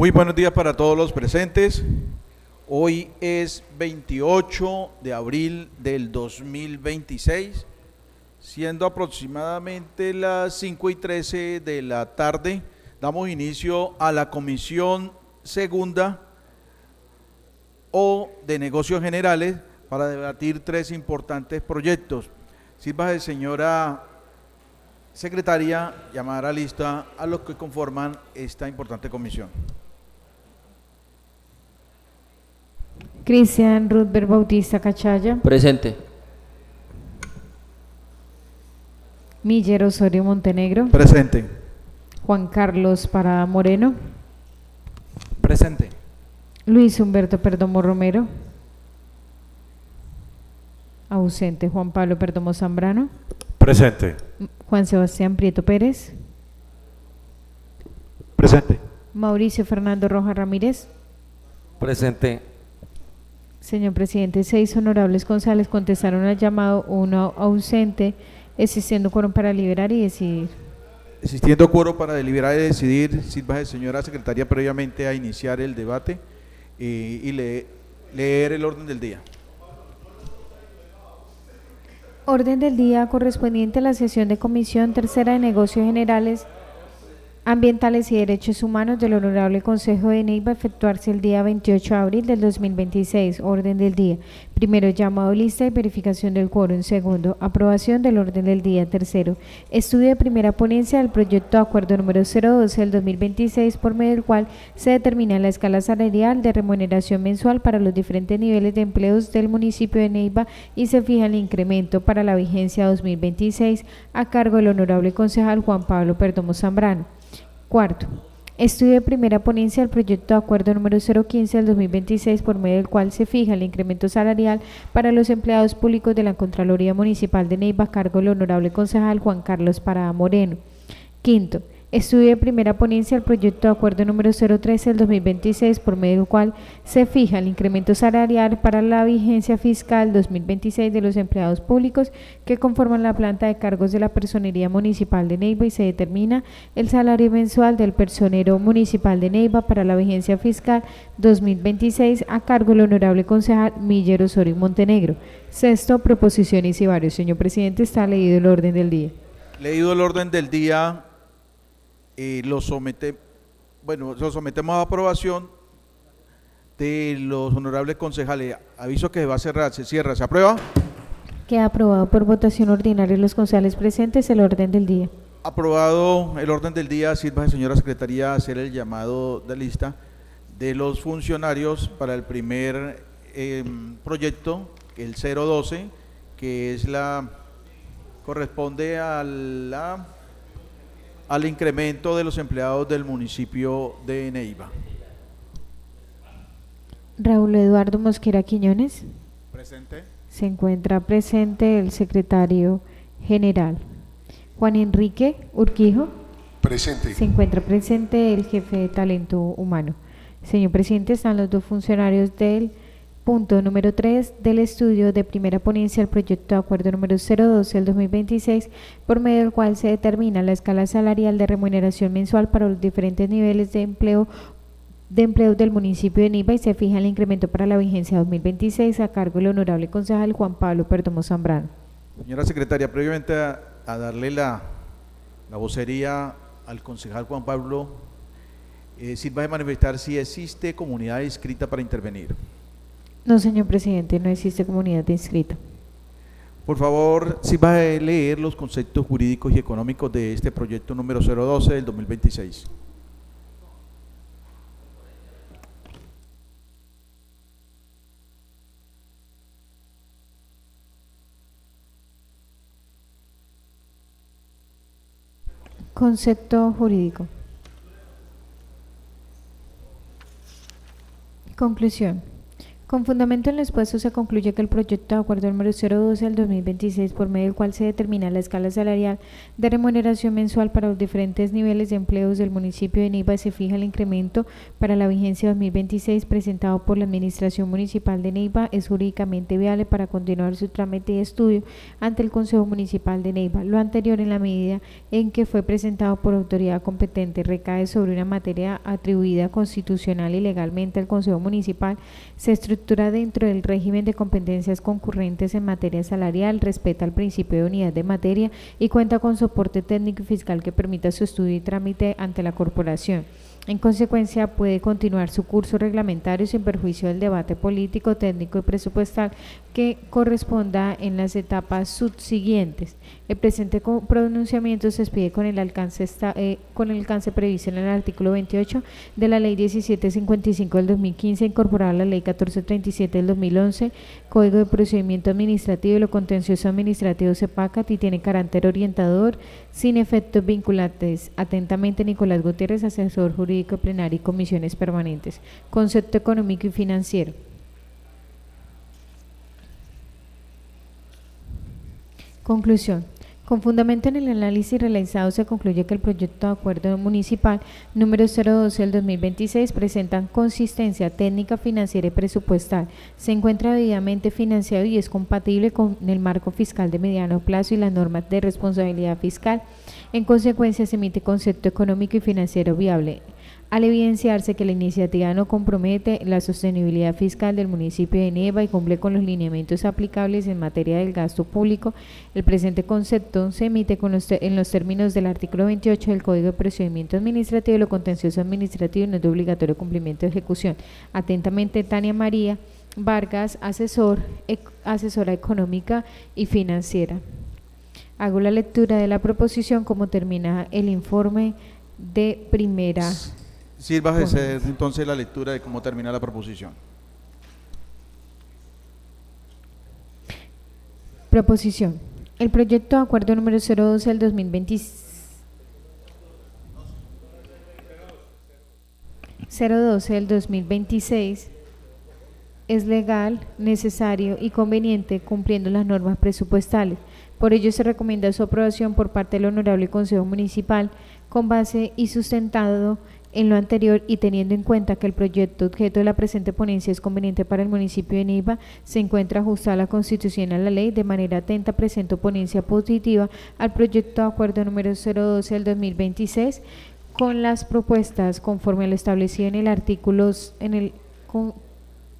Muy buenos días para todos los presentes. Hoy es 28 de abril del 2026, siendo aproximadamente las 5:13 de la tarde. Damos inicio a la Comisión Segunda de Negocios Generales para debatir tres importantes proyectos. Sírvase, señora secretaria, llamar a lista a los que conforman esta importante comisión. Cristian Rudberg Bautista Cachaya. Presente. Miller Osorio Montenegro. Presente. Juan Carlos Parada Moreno. Presente. Luis Humberto Perdomo Romero. Ausente. Juan Pablo Perdomo Zambrano. Presente. Juan Sebastián Prieto Pérez. Presente. Mauricio Fernando Rojas Ramírez. Presente. Señor presidente, 6 honorables concejales contestaron al llamado, 1 ausente, existiendo quórum para deliberar y decidir. Existiendo quórum para deliberar y decidir, sírvase, señora secretaria, previamente a iniciar el debate y leer el orden del día. Orden del día correspondiente a la sesión de Comisión Tercera de Negocios Generales, Ambientales y Derechos Humanos del Honorable Consejo de Neiva, efectuarse el día 28 de abril del 2026. Orden del día. Primero, llamado lista y verificación del quórum. Segundo, aprobación del orden del día. Tercero, estudio de primera ponencia del proyecto de acuerdo número 012 del 2026, por medio del cual se determina la escala salarial de remuneración mensual para los diferentes niveles de empleos del municipio de Neiva y se fija el incremento para la vigencia 2026 a cargo del honorable concejal Juan Pablo Perdomo Zambrano. Cuarto, estudio de primera ponencia del proyecto de acuerdo número 015 del 2026, por medio del cual se fija el incremento salarial para los empleados públicos de la Contraloría Municipal de Neiva a cargo del honorable concejal Juan Carlos Parada Moreno. Quinto, estudio de primera ponencia del proyecto de acuerdo número 013 del 2026, por medio del cual se fija el incremento salarial para la vigencia fiscal 2026 de los empleados públicos que conforman la planta de cargos de la Personería Municipal de Neiva y se determina el salario mensual del personero municipal de Neiva para la vigencia fiscal 2026 a cargo del honorable concejal Miller Osorio Montenegro. Sexto, proposiciones y varios. Señor presidente, está leído el orden del día. Leído el orden del día, lo sometemos a aprobación de los honorables concejales. Aviso que se va a cerrar, se cierra, ¿se aprueba? Queda aprobado por votación ordinaria los concejales presentes el orden del día. Aprobado el orden del día, sirva, señora secretaria, a hacer el llamado de lista de los funcionarios para el primer proyecto, el 012, que es corresponde al incremento de los empleados del municipio de Neiva. Raúl Eduardo Mosquera Quiñones. Presente. Se encuentra presente el secretario general. Juan Enrique Urquijo. Presente. Se encuentra presente el jefe de talento humano. Señor presidente, están los dos funcionarios del punto número 3 del estudio de primera ponencia del proyecto de acuerdo número 012 del 2026, por medio del cual se determina la escala salarial de remuneración mensual para los diferentes niveles de empleo del municipio de Neiva y se fija el incremento para la vigencia 2026 a cargo del honorable concejal Juan Pablo Perdomo Zambrano. Señora secretaria, previamente a darle la vocería al concejal Juan Pablo, sirva de manifestar si existe comunidad inscrita para intervenir. No, señor presidente, no existe comunidad inscrita. Por favor, sirva de leer los conceptos jurídicos y económicos de este proyecto número 012 del 2026. Concepto jurídico. Conclusión. Con fundamento en lo expuesto, se concluye que el proyecto de acuerdo número 012 del 2026, por medio del cual se determina la escala salarial de remuneración mensual para los diferentes niveles de empleos del municipio de Neiva, se fija el incremento para la vigencia 2026 presentado por la Administración Municipal de Neiva, es jurídicamente viable para continuar su trámite de estudio ante el Consejo Municipal de Neiva. Lo anterior, en la medida en que fue presentado por autoridad competente, recae sobre una materia atribuida constitucional y legalmente al Consejo Municipal, se estructura dentro del régimen de competencias concurrentes en materia salarial, respeta el principio de unidad de materia y cuenta con soporte técnico y fiscal que permita su estudio y trámite ante la corporación. En consecuencia, puede continuar su curso reglamentario sin perjuicio del debate político, técnico y presupuestal que corresponda en las etapas subsiguientes. El presente pronunciamiento se expide con el alcance previsto en el artículo 28 de la Ley 1755 del 2015, incorporada a la Ley 1437 del 2011, Código de Procedimiento Administrativo y lo Contencioso Administrativo CEPACAT, y tiene carácter orientador, sin efectos vinculantes. Atentamente, Nicolás Gutiérrez, asesor jurídico plenario y comisiones permanentes. Concepto económico y financiero. Conclusión. Con fundamento en el análisis realizado, se concluye que el proyecto de acuerdo municipal número 012 del 2026 presenta consistencia técnica, financiera y presupuestal, se encuentra debidamente financiado y es compatible con el marco fiscal de mediano plazo y las normas de responsabilidad fiscal. En consecuencia, se emite concepto económico y financiero viable, al evidenciarse que la iniciativa no compromete la sostenibilidad fiscal del municipio de Neiva y cumple con los lineamientos aplicables en materia del gasto público. El presente concepto se emite en los términos del artículo 28 del Código de Procedimiento Administrativo y lo Contencioso Administrativo y no es de obligatorio cumplimiento de ejecución. Atentamente, Tania María Vargas, asesora económica y financiera. Hago la lectura de la proposición como termina el informe de primera. Sirva de hacer entonces la lectura de cómo termina la proposición. Proposición. El proyecto de acuerdo número 012 del 2026 es legal, necesario y conveniente, cumpliendo las normas presupuestales. Por ello, se recomienda su aprobación por parte del Honorable Consejo Municipal, con base y sustentado en lo anterior y teniendo en cuenta que el proyecto objeto de la presente ponencia es conveniente para el municipio de Neiva, se encuentra ajustada a la Constitución y a la ley. De manera atenta, presento ponencia positiva al proyecto de acuerdo número 012 del 2026 con las propuestas conforme a lo establecido en el artículo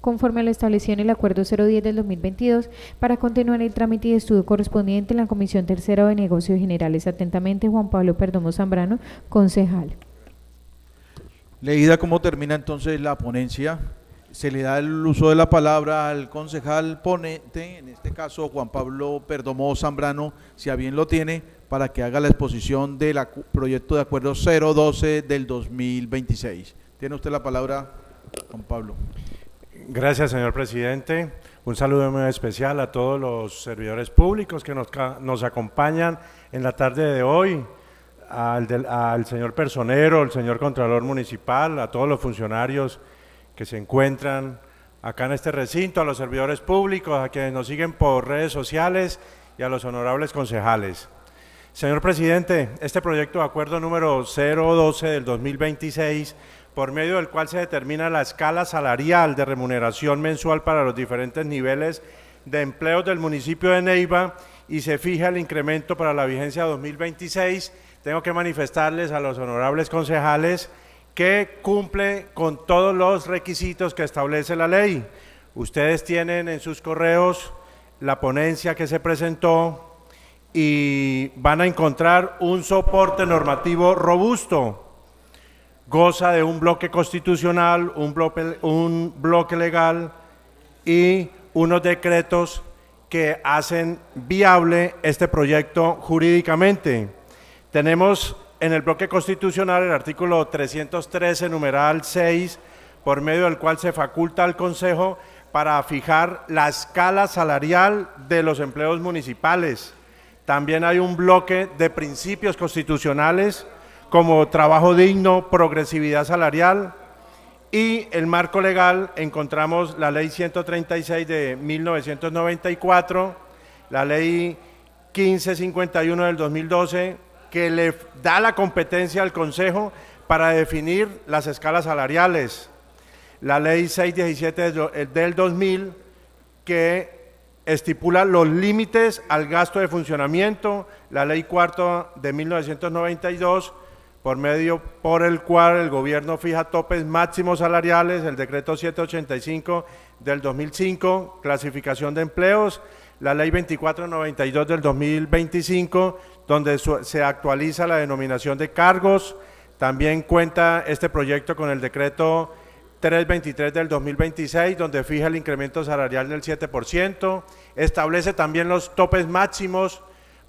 conforme a lo establecido en el acuerdo 010 del 2022, para continuar el trámite y estudio correspondiente en la Comisión Tercera de Negocios Generales. Atentamente, Juan Pablo Perdomo Zambrano, concejal. Leída cómo termina entonces la ponencia, se le da el uso de la palabra al concejal ponente, en este caso Juan Pablo Perdomo Zambrano, si a bien lo tiene, para que haga la exposición del proyecto de acuerdo 012 del 2026. Tiene usted la palabra, Juan Pablo. Gracias, señor presidente. Un saludo muy especial a todos los servidores públicos que nos acompañan en la tarde de hoy, al señor personero, al señor contralor municipal, a todos los funcionarios que se encuentran acá en este recinto, a los servidores públicos, a quienes nos siguen por redes sociales y a los honorables concejales. Señor presidente, este proyecto de acuerdo número 012 del 2026, por medio del cual se determina la escala salarial de remuneración mensual para los diferentes niveles de empleos del municipio de Neiva y se fija el incremento para la vigencia 2026, tengo que manifestarles a los honorables concejales que cumple con todos los requisitos que establece la ley. Ustedes tienen en sus correos la ponencia que se presentó y van a encontrar un soporte normativo robusto. Goza de un bloque constitucional, un bloque legal y unos decretos que hacen viable este proyecto jurídicamente. Tenemos en el bloque constitucional el artículo 313, numeral 6, por medio del cual se faculta al Consejo para fijar la escala salarial de los empleos municipales. También hay un bloque de principios constitucionales como trabajo digno, progresividad salarial Y el marco legal encontramos la Ley 136 de 1994, la Ley 1551 del 2012, que le da la competencia al Consejo para definir las escalas salariales, la Ley 617 del 2000, que estipula los límites al gasto de funcionamiento, la Ley 4 de 1992, por el cual el gobierno fija topes máximos salariales, el decreto 785 del 2005, clasificación de empleos, la ley 2492 del 2025, donde se actualiza la denominación de cargos. También cuenta este proyecto con el decreto 323 del 2026, donde fija el incremento salarial del 7%, establece también los topes máximos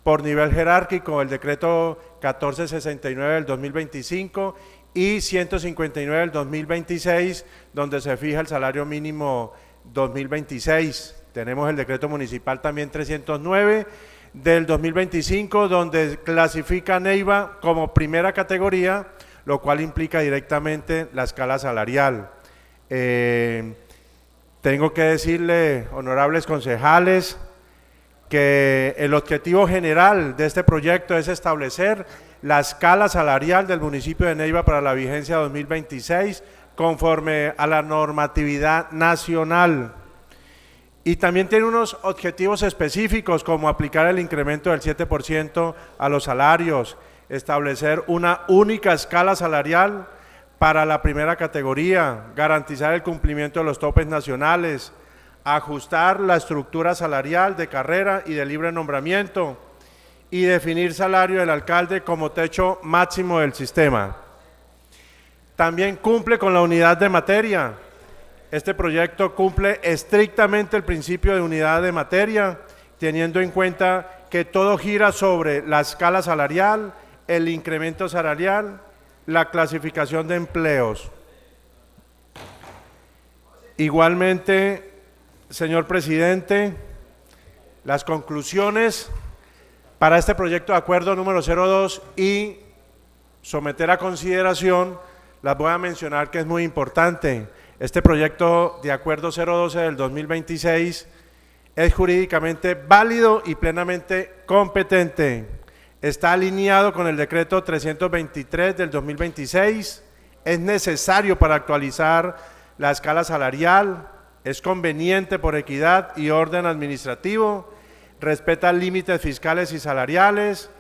por nivel jerárquico, el decreto 1469 del 2025 y 159 del 2026, donde se fija el salario mínimo 2026. Tenemos el decreto municipal también 309 del 2025, donde clasifica a Neiva como primera categoría, lo cual implica directamente la escala salarial. Tengo que decirle, honorables concejales, que el objetivo general de este proyecto es establecer la escala salarial del municipio de Neiva para la vigencia 2026 conforme a la normatividad nacional. Y también tiene unos objetivos específicos como aplicar el incremento del 7% a los salarios, establecer una única escala salarial para la primera categoría, garantizar el cumplimiento de los topes nacionales, ajustar la estructura salarial de carrera y de libre nombramiento y definir salario del alcalde como techo máximo del sistema. También cumple con la unidad de materia. Este proyecto cumple estrictamente el principio de unidad de materia, teniendo en cuenta que todo gira sobre la escala salarial, el incremento salarial, la clasificación de empleos. Igualmente, señor presidente, las conclusiones para este proyecto de acuerdo número 02 y someter a consideración, las voy a mencionar que es muy importante. Este proyecto de acuerdo 012 del 2026 es jurídicamente válido y plenamente competente. Está alineado con el decreto 323 del 2026, es necesario para actualizar la escala salarial, es conveniente por equidad y orden administrativo, respeta límites fiscales y salariales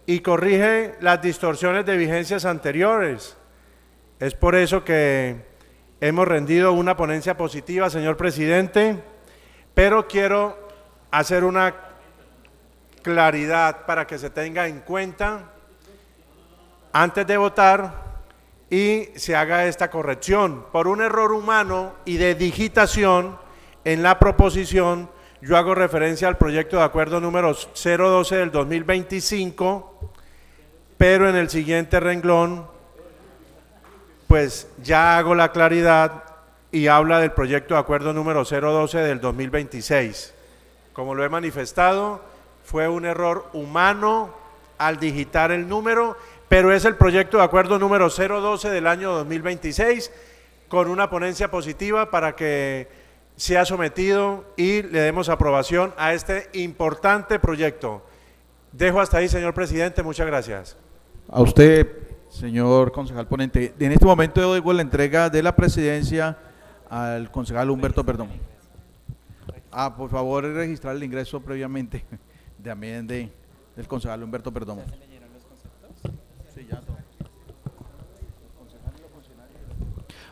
y corrige las distorsiones de vigencias anteriores. Es por eso que hemos rendido una ponencia positiva, señor presidente, pero quiero hacer una claridad para que se tenga en cuenta antes de votar y se haga esta corrección. Por un error humano y de digitación en la proposición, yo hago referencia al proyecto de acuerdo número 012 del 2025, pero en el siguiente renglón, pues ya hago la claridad y habla del proyecto de acuerdo número 012 del 2026. Como lo he manifestado, fue un error humano al digitar el número, pero es el proyecto de acuerdo número 012 del año 2026 con una ponencia positiva para que sea sometido y le demos aprobación a este importante proyecto. Dejo hasta ahí, señor presidente, muchas gracias. A usted, señor concejal ponente. En este momento doy la entrega de la presidencia al concejal Humberto Perdomo. Por favor, registrar el ingreso previamente también del concejal Humberto Perdomo. Sí, ya todo.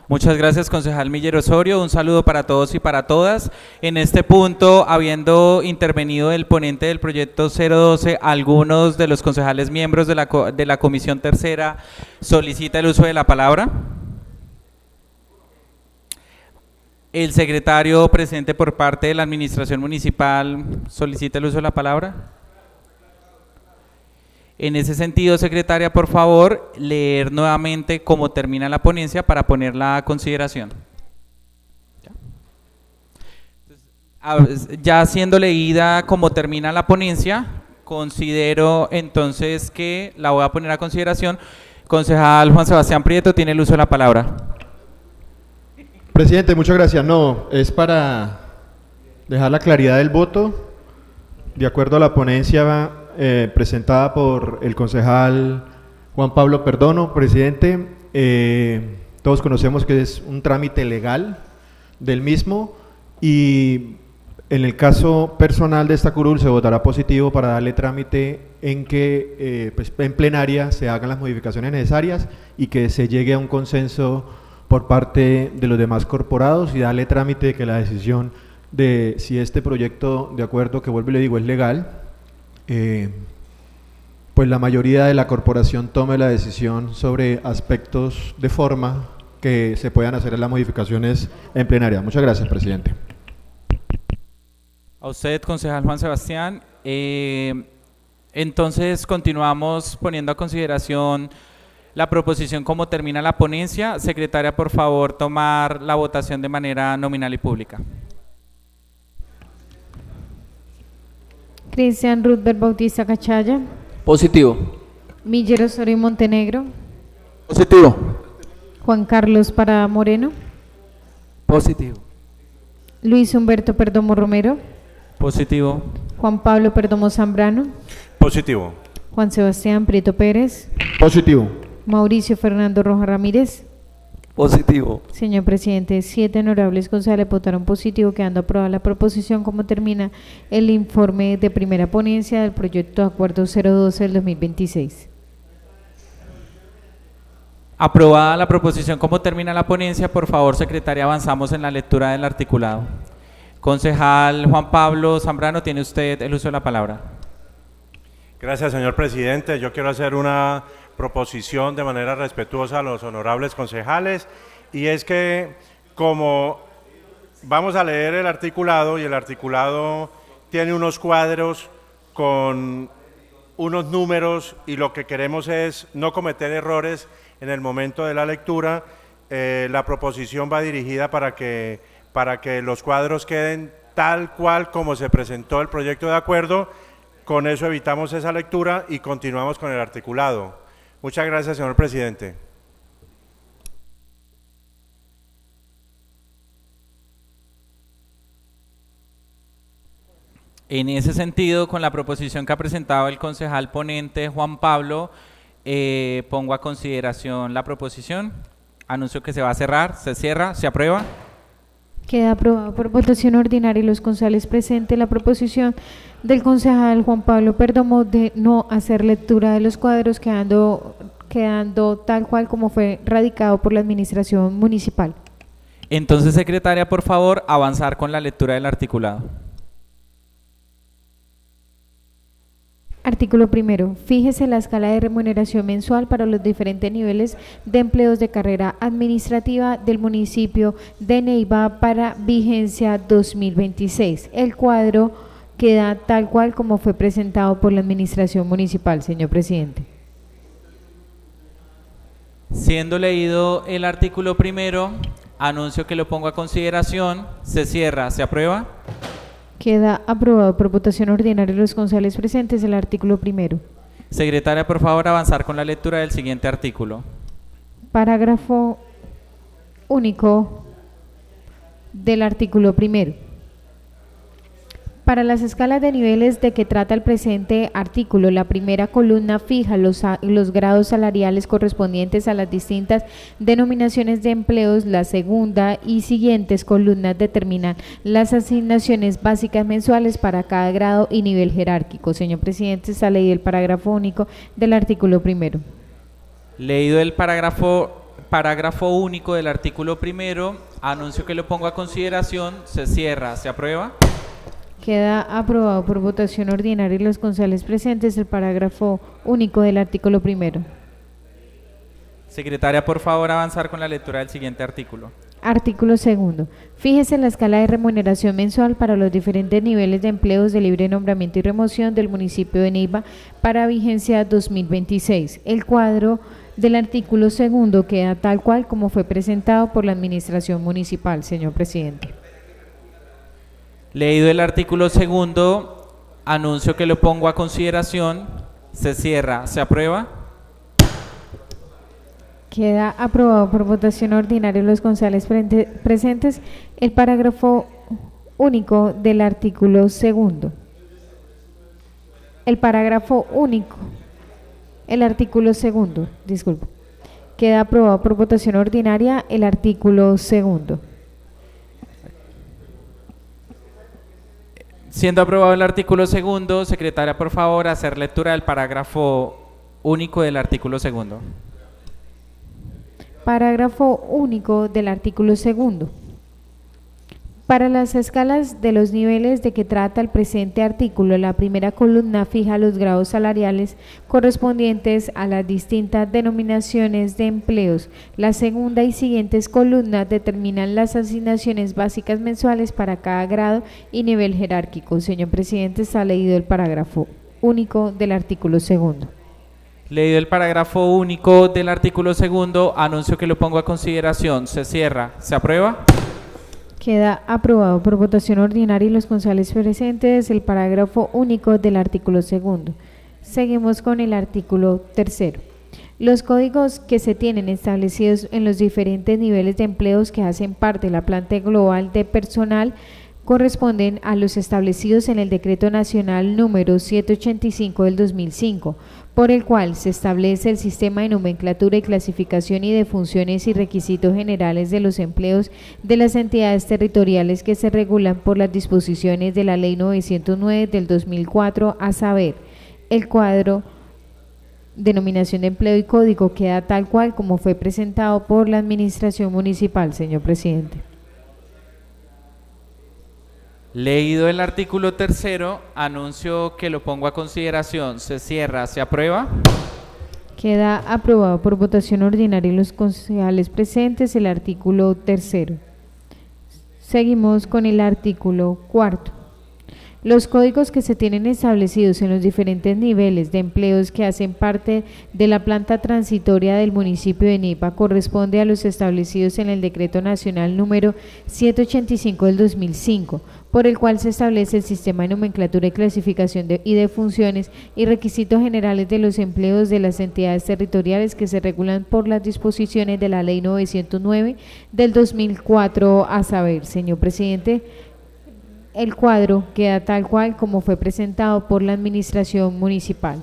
Muchas gracias, concejal Miller Osorio. Un saludo para todos y para todas. En este punto, habiendo intervenido el ponente del proyecto 012, algunos de los concejales miembros de la Comisión Tercera solicita el uso de la palabra. El secretario presente por parte de la Administración Municipal solicita el uso de la palabra. En ese sentido, secretaria, por favor, leer nuevamente cómo termina la ponencia para ponerla a consideración. Ya siendo leída cómo termina la ponencia, considero entonces que la voy a poner a consideración. Concejal Juan Sebastián Prieto tiene el uso de la palabra. Presidente, muchas gracias. No, es para dejar la claridad del voto. De acuerdo a la ponencia presentada por el concejal Juan Pablo Perdomo, presidente, todos conocemos que es un trámite legal del mismo y en el caso personal de esta curul se votará positivo para darle trámite en que pues, en plenaria se hagan las modificaciones necesarias y que se llegue a un consenso por parte de los demás corporados y darle trámite de que la decisión de si este proyecto de acuerdo, que vuelvo y le digo, es legal, pues la mayoría de la corporación tome la decisión sobre aspectos de forma que se puedan hacer las modificaciones en plenaria. Muchas gracias, presidente. A usted, concejal Juan Sebastián. Entonces, continuamos poniendo a consideración la proposición como termina la ponencia. Secretaria, por favor, tomar la votación de manera nominal y pública. Cristian Rutberg Bautista Cachaya, Positivo. Miller Osorio Montenegro, Positivo. Juan Carlos Parada Moreno, Positivo. Luis Humberto Perdomo Romero, Positivo. Juan Pablo Perdomo Zambrano, Positivo. Juan Sebastián Prieto Pérez, Positivo. Mauricio Fernando Rojas Ramírez. Positivo. Señor presidente, 7 honorables concejales votaron positivo, quedando aprobada la proposición como termina el informe de primera ponencia del proyecto de acuerdo 012 del 2026. Aprobada la proposición como termina la ponencia, por favor, secretaria, avanzamos en la lectura del articulado. Concejal Juan Pablo Zambrano, tiene usted el uso de la palabra. Gracias, señor presidente. Yo quiero hacer una proposición de manera respetuosa a los honorables concejales, y es que como vamos a leer el articulado y el articulado tiene unos cuadros con unos números y lo que queremos es no cometer errores en el momento de la lectura, la proposición va dirigida para que los cuadros queden tal cual como se presentó el proyecto de acuerdo. Con eso evitamos esa lectura y continuamos con el articulado. Muchas gracias, señor presidente. En ese sentido, con la proposición que ha presentado el concejal ponente Juan Pablo, pongo a consideración la proposición. Anuncio que se va a cerrar, se cierra, se aprueba. Queda aprobado por votación ordinaria y los concejales presentes la proposición del concejal Juan Pablo Perdomo de no hacer lectura de los cuadros, quedando tal cual como fue radicado por la administración municipal. Entonces, secretaria, por favor, avanzar con la lectura del articulado. Artículo primero. Fíjese la escala de remuneración mensual para los diferentes niveles de empleos de carrera administrativa del municipio de Neiva para vigencia 2026. El cuadro queda tal cual como fue presentado por la administración municipal, señor presidente. Siendo leído el artículo primero, anuncio que lo pongo a consideración. Se cierra, se aprueba. Queda aprobado por votación ordinaria de los concejales presentes el artículo primero. Secretaria, por favor, avanzar con la lectura del siguiente artículo. Parágrafo único del artículo primero. Para las escalas de niveles de que trata el presente artículo, la primera columna fija los grados salariales correspondientes a las distintas denominaciones de empleos, la segunda y siguientes columnas determinan las asignaciones básicas mensuales para cada grado y nivel jerárquico. Señor presidente, está leído el parágrafo único del artículo primero. Leído el parágrafo único del artículo primero, anuncio que lo pongo a consideración. Se cierra, se aprueba. Queda aprobado por votación ordinaria y los concejales presentes el parágrafo único del artículo primero. Secretaria, por favor, avanzar con la lectura del siguiente artículo. Artículo segundo. Fíjese la escala de remuneración mensual para los diferentes niveles de empleos de libre nombramiento y remoción del municipio de Neiva para vigencia 2026. El cuadro del artículo segundo queda tal cual como fue presentado por la administración municipal, señor presidente. Leído el artículo segundo, anuncio que lo pongo a consideración. Se cierra, se aprueba. Queda aprobado por votación ordinaria los concejales presentes el parágrafo único del artículo segundo. El parágrafo único, el artículo segundo, disculpe. Queda aprobado por votación ordinaria el artículo segundo. Siendo aprobado el artículo segundo, secretaria, por favor, hacer lectura del parágrafo único del artículo segundo. Parágrafo único del artículo segundo. Para las escalas de los niveles de que trata el presente artículo, la primera columna fija los grados salariales correspondientes a las distintas denominaciones de empleos. La segunda y siguientes columnas determinan las asignaciones básicas mensuales para cada grado y nivel jerárquico. Señor presidente, está leído el parágrafo único del artículo segundo. Leído el parágrafo único del artículo segundo, anuncio que lo pongo a consideración. Se cierra. ¿Se aprueba? Queda aprobado por votación ordinaria y los concejales presentes el parágrafo único del artículo segundo. Seguimos con el artículo tercero. Los códigos que se tienen establecidos en los diferentes niveles de empleos que hacen parte de la planta global de personal corresponden a los establecidos en el Decreto Nacional número 785 del 2005, por el cual se establece el sistema de nomenclatura y clasificación y de funciones y requisitos generales de los empleos de las entidades territoriales que se regulan por las disposiciones de la Ley 909 del 2004, a saber, el cuadro, denominación de empleo y código queda tal cual como fue presentado por la Administración Municipal, señor presidente. Leído el artículo tercero, anuncio que lo pongo a consideración. Se cierra. ¿Se aprueba? Queda aprobado por votación ordinaria y los concejales presentes el artículo tercero. Seguimos con el artículo cuarto. Los códigos que se tienen establecidos en los diferentes niveles de empleos que hacen parte de la planta transitoria del municipio de Neiva corresponde a los establecidos en el Decreto Nacional número 785 del 2005, por el cual se establece el sistema de nomenclatura y clasificación y de funciones y requisitos generales de los empleos de las entidades territoriales que se regulan por las disposiciones de la Ley 909 del 2004, a saber, señor presidente, el cuadro queda tal cual como fue presentado por la Administración Municipal.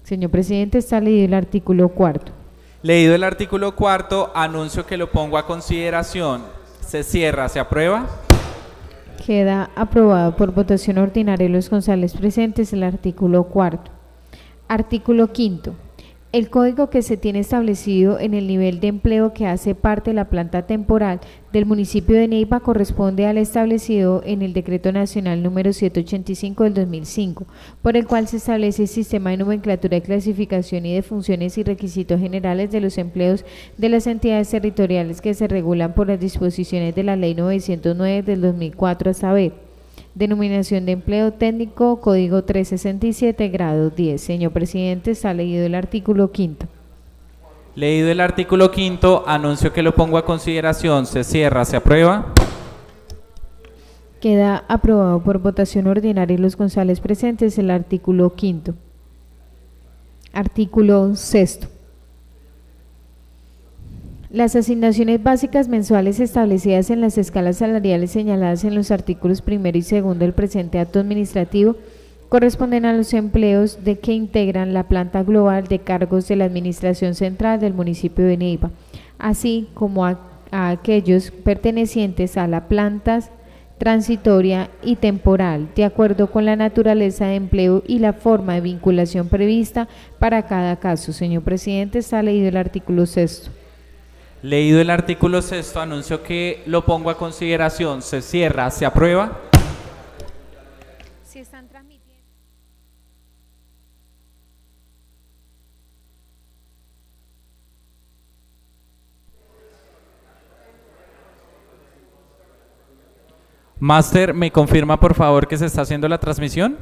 Señor presidente, está leído el artículo cuarto. Leído el artículo cuarto, anuncio que lo pongo a consideración. Se cierra. ¿Se aprueba? Queda aprobado por votación ordinaria de los concejales presentes el artículo cuarto. Artículo quinto. El código que se tiene establecido en el nivel de empleo que hace parte de la planta temporal del municipio de Neiva corresponde al establecido en el Decreto Nacional número 785 del 2005, por el cual se establece el sistema de nomenclatura y clasificación y de funciones y requisitos generales de los empleos de las entidades territoriales que se regulan por las disposiciones de la Ley 909 del 2004, a saber, denominación de empleo técnico, código 367, grado 10. Señor presidente, está leído el artículo quinto. Leído el artículo quinto, anuncio que lo pongo a consideración. Se cierra. ¿Se aprueba? Queda aprobado por votación ordinaria y los concejales presentes el artículo quinto. Artículo sexto. Las asignaciones básicas mensuales establecidas en las escalas salariales señaladas en los artículos primero y segundo del presente acto administrativo corresponden a los empleos de que integran la planta global de cargos de la Administración Central del municipio de Neiva, así como a aquellos pertenecientes a la planta transitoria y temporal, de acuerdo con la naturaleza de empleo y la forma de vinculación prevista para cada caso. Señor presidente, está leído el artículo sexto. Leído el artículo sexto, anuncio que lo pongo a consideración. Se cierra. ¿Se aprueba? Si están transmitiendo. Máster, ¿me confirma por favor que se está haciendo la transmisión?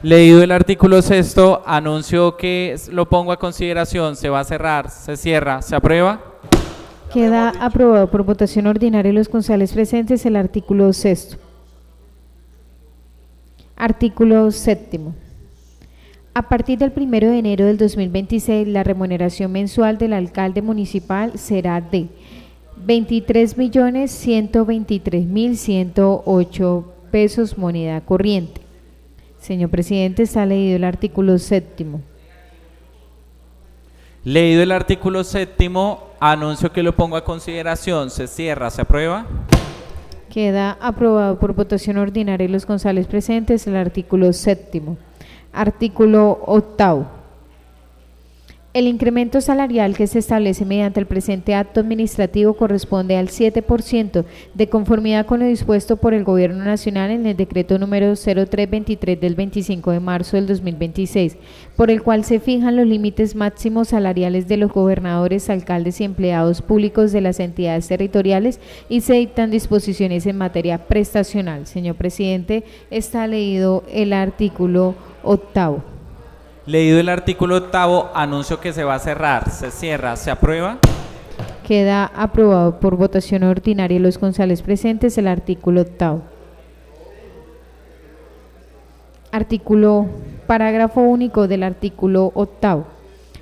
Leído el artículo sexto, anuncio que lo pongo a consideración. Se va a cerrar, se cierra, se aprueba. Queda aprobado por votación ordinaria de los concejales presentes el artículo sexto. Artículo séptimo. A partir del 1 de enero del 2026, la remuneración mensual del alcalde municipal será de 23.123.108 pesos moneda corriente. Señor presidente, está leído el artículo séptimo. Leído el artículo séptimo, anuncio que lo pongo a consideración. Se cierra, se aprueba. Queda aprobado por votación ordinaria de los concejales presentes el artículo séptimo. Artículo octavo. El incremento salarial que se establece mediante el presente acto administrativo corresponde al 7% de conformidad con lo dispuesto por el Gobierno Nacional en el decreto número 0323 del 25 de marzo del 2026, por el cual se fijan los límites máximos salariales de los gobernadores, alcaldes y empleados públicos de las entidades territoriales y se dictan disposiciones en materia prestacional. Señor presidente, está leído el artículo octavo. Leído el artículo octavo, anuncio que se va a cerrar, se cierra, se aprueba. Queda aprobado por votación ordinaria de los concejales presentes el artículo octavo. Parágrafo único del artículo octavo.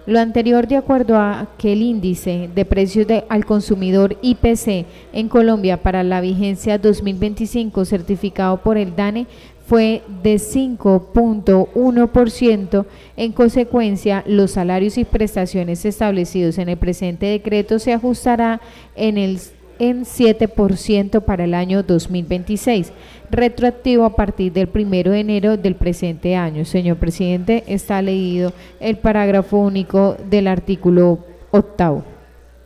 Lo anterior de acuerdo a que el índice de precios al consumidor IPC en Colombia para la vigencia 2025 certificado por el DANE fue de 5.1%. En consecuencia, los salarios y prestaciones establecidos en el presente decreto se ajustará en 7% para el año 2026, retroactivo a partir del 1 de enero del presente año. Señor presidente, está leído el parágrafo único del artículo octavo.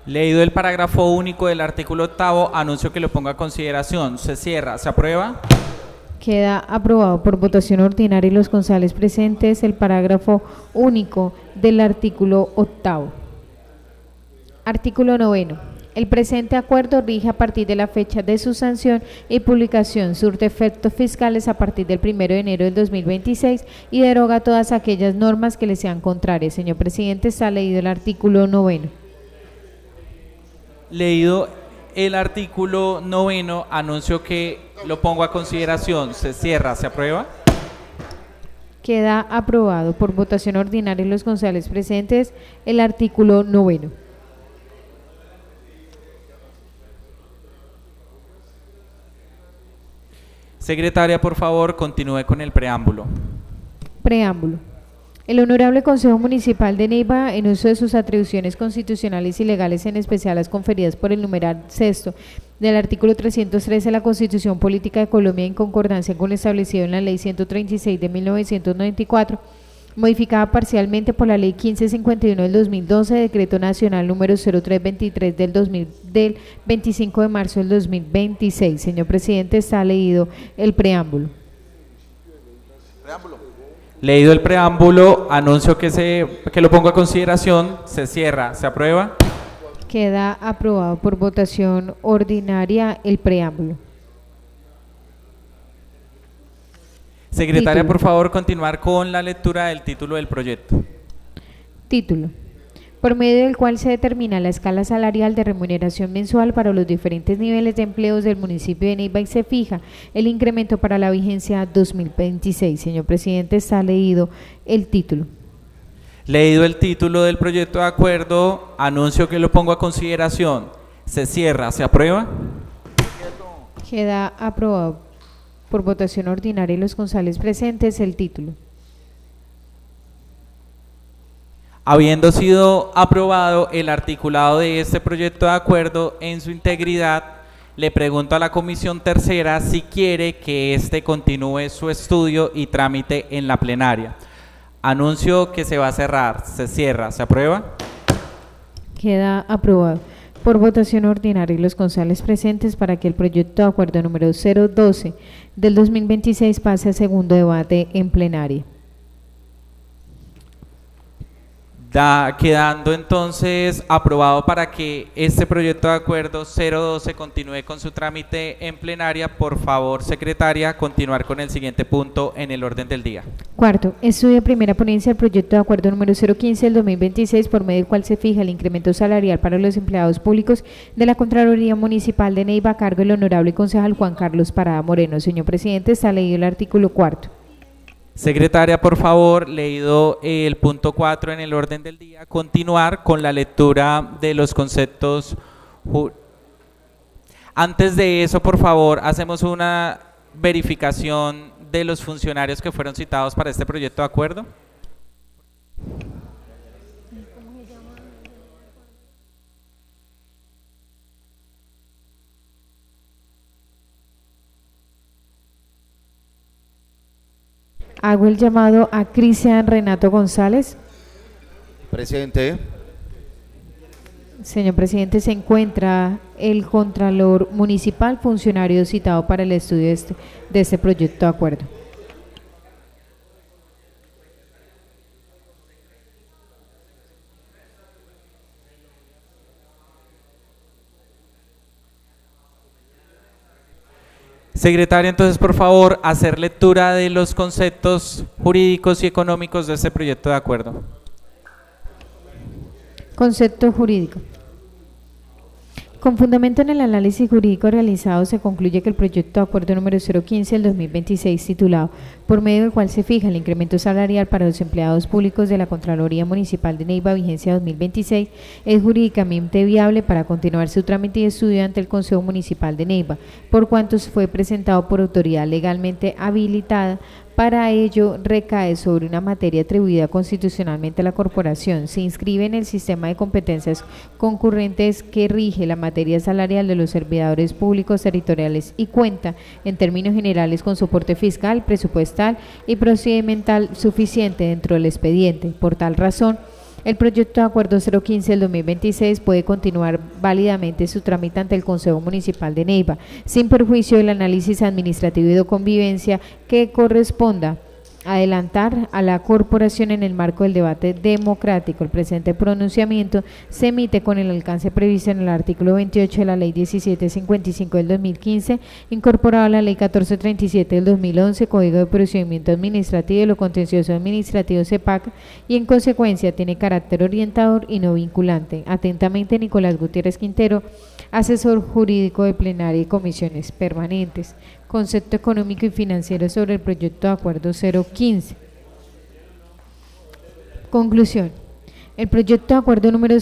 Leído el parágrafo único del artículo octavo, anuncio que lo ponga a consideración. Se cierra, se aprueba. Queda aprobado por votación ordinaria y los concejales presentes el parágrafo único del artículo octavo. Artículo noveno. El presente acuerdo rige a partir de la fecha de su sanción y publicación, surte efectos fiscales a partir del 1 de enero del 2026 y deroga todas aquellas normas que le sean contrarias. Señor presidente, está leído el artículo noveno. Leído el artículo noveno, anuncio que lo pongo a consideración. Se cierra, se aprueba. Queda aprobado por votación ordinaria de los concejales presentes el artículo noveno. Secretaria, por favor, continúe con el preámbulo. Preámbulo. El Honorable Consejo Municipal de Neiva, en uso de sus atribuciones constitucionales y legales, en especial las conferidas por el numeral sexto del artículo 313 de la Constitución Política de Colombia, en concordancia con lo establecido en la Ley 136 de 1994, modificada parcialmente por la Ley 1551 del 2012, Decreto Nacional número 0323 del 25 de marzo del 2026. Señor presidente, está leído el preámbulo. Leído el preámbulo, anuncio que lo pongo a consideración. Se cierra, se aprueba. Queda aprobado por votación ordinaria el preámbulo. Secretaria, Título. por favor, continuar con la lectura del título del proyecto. Título. Por medio del cual se determina la escala salarial de remuneración mensual para los diferentes niveles de empleos del municipio de Neiva y se fija el incremento para la vigencia 2026. Señor presidente, está leído el título. Leído el título del proyecto de acuerdo, anuncio que lo pongo a consideración. Se cierra, se aprueba. Queda aprobado por votación ordinaria y los concejales presentes el título. Habiendo sido aprobado el articulado de este proyecto de acuerdo en su integridad, le pregunto a la Comisión Tercera si quiere que éste continúe su estudio y trámite en la plenaria. Anuncio que se va a cerrar. Se cierra. ¿Se aprueba? Queda aprobado por votación ordinaria y los concejales presentes para que el proyecto de acuerdo número 012 del 2026 pase a segundo debate en plenaria. Quedando entonces aprobado para que este proyecto de acuerdo 012 continúe con su trámite en plenaria. Por favor, secretaria, continuar con el siguiente punto en el orden del día. Cuarto, estudio de primera ponencia del proyecto de acuerdo número 015 del 2026, por medio del cual se fija el incremento salarial para los empleados públicos de la Contraloría Municipal de Neiva a cargo del honorable concejal Juan Carlos Parada Moreno. Señor presidente, está leído el artículo cuarto. Secretaria, por favor, leído el punto 4 en el orden del día, continuar con la lectura de los conceptos. Antes de eso, por favor, hacemos una verificación de los funcionarios que fueron citados para este proyecto de acuerdo. Hago el llamado a Cristian Renato González. Presente. Señor presidente, se encuentra el Contralor Municipal, funcionario citado para el estudio de este proyecto de acuerdo. Secretaria, entonces, por favor, hacer lectura de los conceptos jurídicos y económicos de este proyecto de acuerdo. Concepto jurídico. Con fundamento en el análisis jurídico realizado, se concluye que el proyecto de acuerdo número 015 del 2026, titulado por medio del cual se fija el incremento salarial para los empleados públicos de la Contraloría Municipal de Neiva, vigencia 2026, es jurídicamente viable para continuar su trámite y estudio ante el Consejo Municipal de Neiva, por cuanto fue presentado por autoridad legalmente habilitada. Para ello, recae sobre una materia atribuida constitucionalmente a la corporación. Se inscribe en el sistema de competencias concurrentes que rige la materia salarial de los servidores públicos territoriales y cuenta, en términos generales, con soporte fiscal, presupuestal y procedimental suficiente dentro del expediente. Por tal razón, el proyecto de acuerdo 015 del 2026 puede continuar válidamente su trámite ante el Consejo Municipal de Neiva, sin perjuicio del análisis administrativo y de convivencia que corresponda adelantar a la corporación en el marco del debate democrático. El presente pronunciamiento se emite con el alcance previsto en el artículo 28 de la Ley 1755 del 2015, incorporado a la Ley 1437 del 2011, Código de Procedimiento Administrativo y lo Contencioso Administrativo CEPAC, y en consecuencia tiene carácter orientador y no vinculante. Atentamente, Nicolás Gutiérrez Quintero, asesor jurídico de plenaria y comisiones permanentes. Concepto económico y financiero sobre el proyecto de acuerdo 015. Conclusión. El proyecto de acuerdo número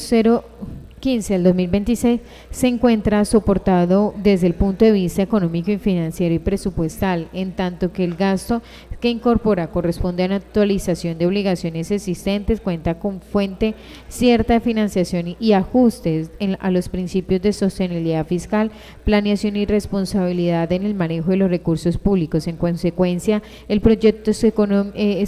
015 del 2026 se encuentra soportado desde el punto de vista económico y financiero y presupuestal, en tanto que el gasto que incorpora corresponde a una actualización de obligaciones existentes, cuenta con fuente cierta de financiación y ajustes a los principios de sostenibilidad fiscal, planeación y responsabilidad en el manejo de los recursos públicos. En consecuencia, el proyecto es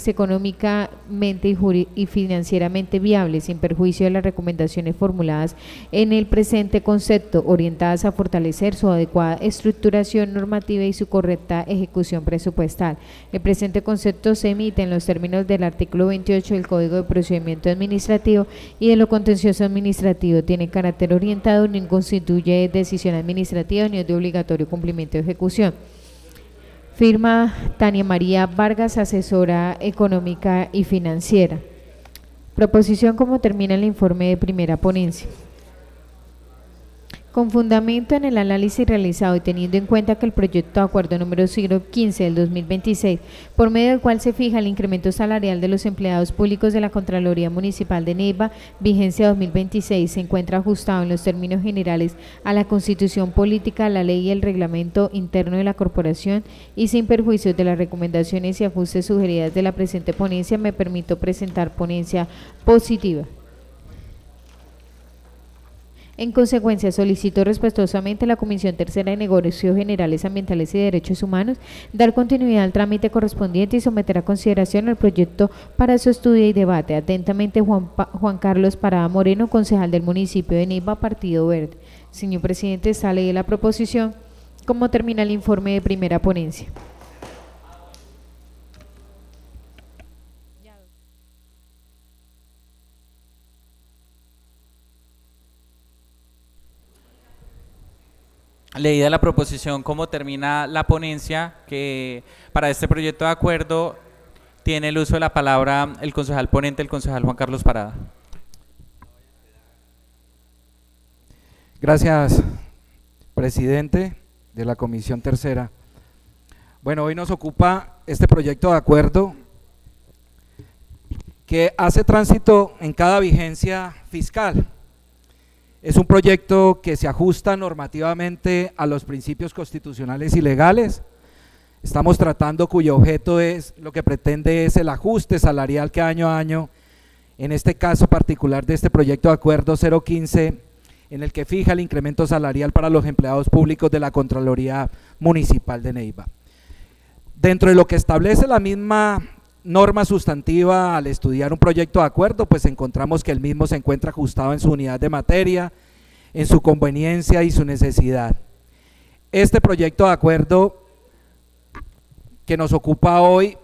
económicamente y financieramente viable, sin perjuicio de las recomendaciones formuladas en el presente concepto, orientadas a fortalecer su adecuada estructuración normativa y su correcta ejecución presupuestal. El presente concepto se emite en los términos del artículo 28 del Código de Procedimiento Administrativo y de lo contencioso administrativo. Tiene carácter orientado, ni constituye decisión administrativa ni es de obligatorio cumplimiento de ejecución. Firma Tania María Vargas, asesora económica y financiera. Proposición como termina el informe de primera ponencia. Con fundamento en el análisis realizado y teniendo en cuenta que el proyecto de acuerdo número 015 del 2026, por medio del cual se fija el incremento salarial de los empleados públicos de la Contraloría Municipal de Neiva, vigencia 2026, se encuentra ajustado en los términos generales a la Constitución Política, la ley y el reglamento interno de la corporación, y sin perjuicio de las recomendaciones y ajustes sugeridas de la presente ponencia, me permito presentar ponencia positiva. En consecuencia, solicito respetuosamente a la Comisión Tercera de Negocios Generales Ambientales y Derechos Humanos dar continuidad al trámite correspondiente y someter a consideración el proyecto para su estudio y debate. Atentamente, Juan Carlos Parada Moreno, concejal del municipio de Neiva, Partido Verde. Señor presidente, sale de la proposición. ¿Cómo termina el informe de primera ponencia? leída la proposición, como termina la ponencia, que para este proyecto de acuerdo tiene el uso de la palabra el concejal ponente, el concejal Juan Carlos Parada. Gracias, presidente de la Comisión Tercera. Bueno, hoy nos ocupa este proyecto de acuerdo que hace tránsito en cada vigencia fiscal. Es un proyecto que se ajusta normativamente a los principios constitucionales y legales. Estamos tratando cuyo objeto es, lo que pretende es el ajuste salarial que año a año, en este caso particular de este proyecto de acuerdo 015, en el que fija el incremento salarial para los empleados públicos de la Contraloría Municipal de Neiva. Dentro de lo que establece la misma norma sustantiva al estudiar un proyecto de acuerdo, pues encontramos que el mismo se encuentra ajustado en su unidad de materia, en su conveniencia y su necesidad. Este proyecto de acuerdo que nos ocupa hoy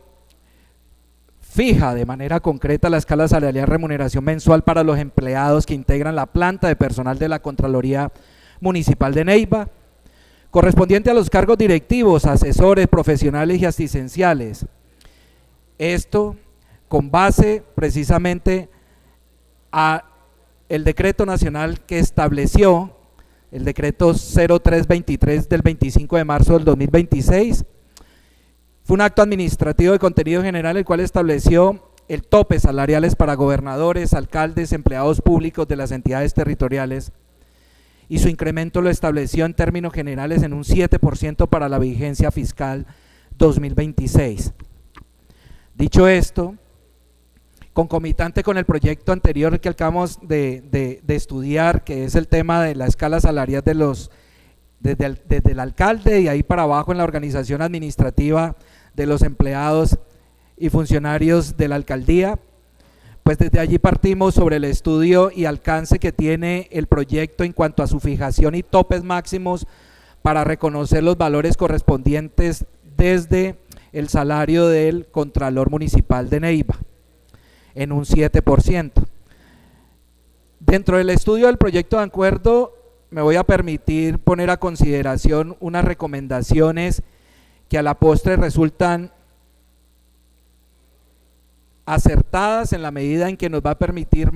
fija de manera concreta la escala salarial de remuneración mensual para los empleados que integran la planta de personal de la Contraloría Municipal de Neiva, correspondiente a los cargos directivos, asesores, profesionales y asistenciales. Esto con base precisamente a el decreto nacional que estableció, el decreto 0323 del 25 de marzo del 2026, fue un acto administrativo de contenido general el cual estableció el tope salariales para gobernadores, alcaldes, empleados públicos de las entidades territoriales, y su incremento lo estableció en términos generales en un 7% para la vigencia fiscal 2026. Dicho esto, concomitante con el proyecto anterior que acabamos de estudiar, que es el tema de la escala salarial de desde el alcalde y ahí para abajo en la organización administrativa de los empleados y funcionarios de la alcaldía, pues desde allí partimos sobre el estudio y alcance que tiene el proyecto en cuanto a su fijación y topes máximos para reconocer los valores correspondientes desde el salario del Contralor Municipal de Neiva, en un 7%. Dentro del estudio del proyecto de acuerdo me voy a permitir poner a consideración unas recomendaciones que a la postre resultan acertadas en la medida en que nos va a permitir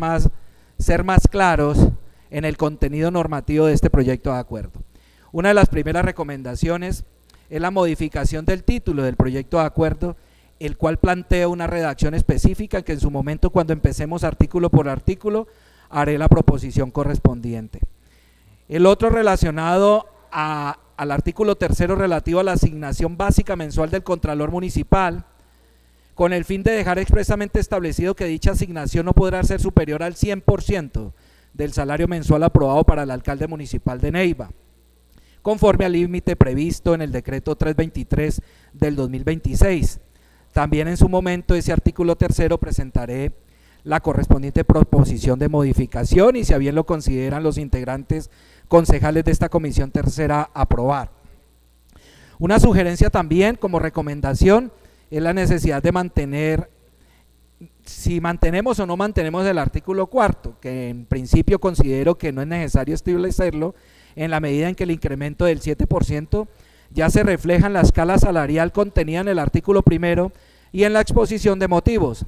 ser más claros en el contenido normativo de este proyecto de acuerdo. Una de las primeras recomendaciones es la modificación del título del proyecto de acuerdo, el cual plantea una redacción específica que en su momento, cuando empecemos artículo por artículo, haré la proposición correspondiente. El otro relacionado al artículo 3 relativo a la asignación básica mensual del Contralor Municipal, con el fin de dejar expresamente establecido que dicha asignación no podrá ser superior al 100% del salario mensual aprobado para el alcalde municipal de Neiva, conforme al límite previsto en el decreto 323 del 2026. También en su momento ese artículo 3 presentaré la correspondiente proposición de modificación y si a bien lo consideran los integrantes concejales de esta comisión tercera, aprobar. Una sugerencia también como recomendación es la necesidad de mantener, si mantenemos o no mantenemos el artículo 4, que en principio considero que no es necesario establecerlo, en la medida en que el incremento del 7% ya se refleja en la escala salarial contenida en el artículo 1 y en la exposición de motivos.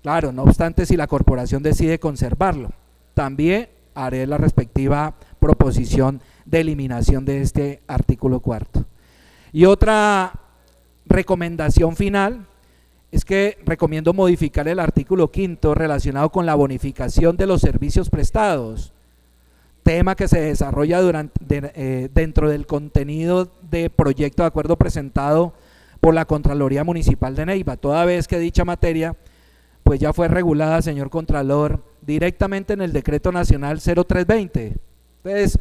Claro, no obstante, si la corporación decide conservarlo, también haré la respectiva proposición de eliminación de este artículo 4. Y otra recomendación final es que recomiendo modificar el artículo 5 relacionado con la bonificación de los servicios prestados, tema que se desarrolla dentro del contenido de proyecto de acuerdo presentado por la Contraloría Municipal de Neiva, toda vez que dicha materia pues ya fue regulada, señor Contralor, directamente en el Decreto Nacional 0320. Entonces,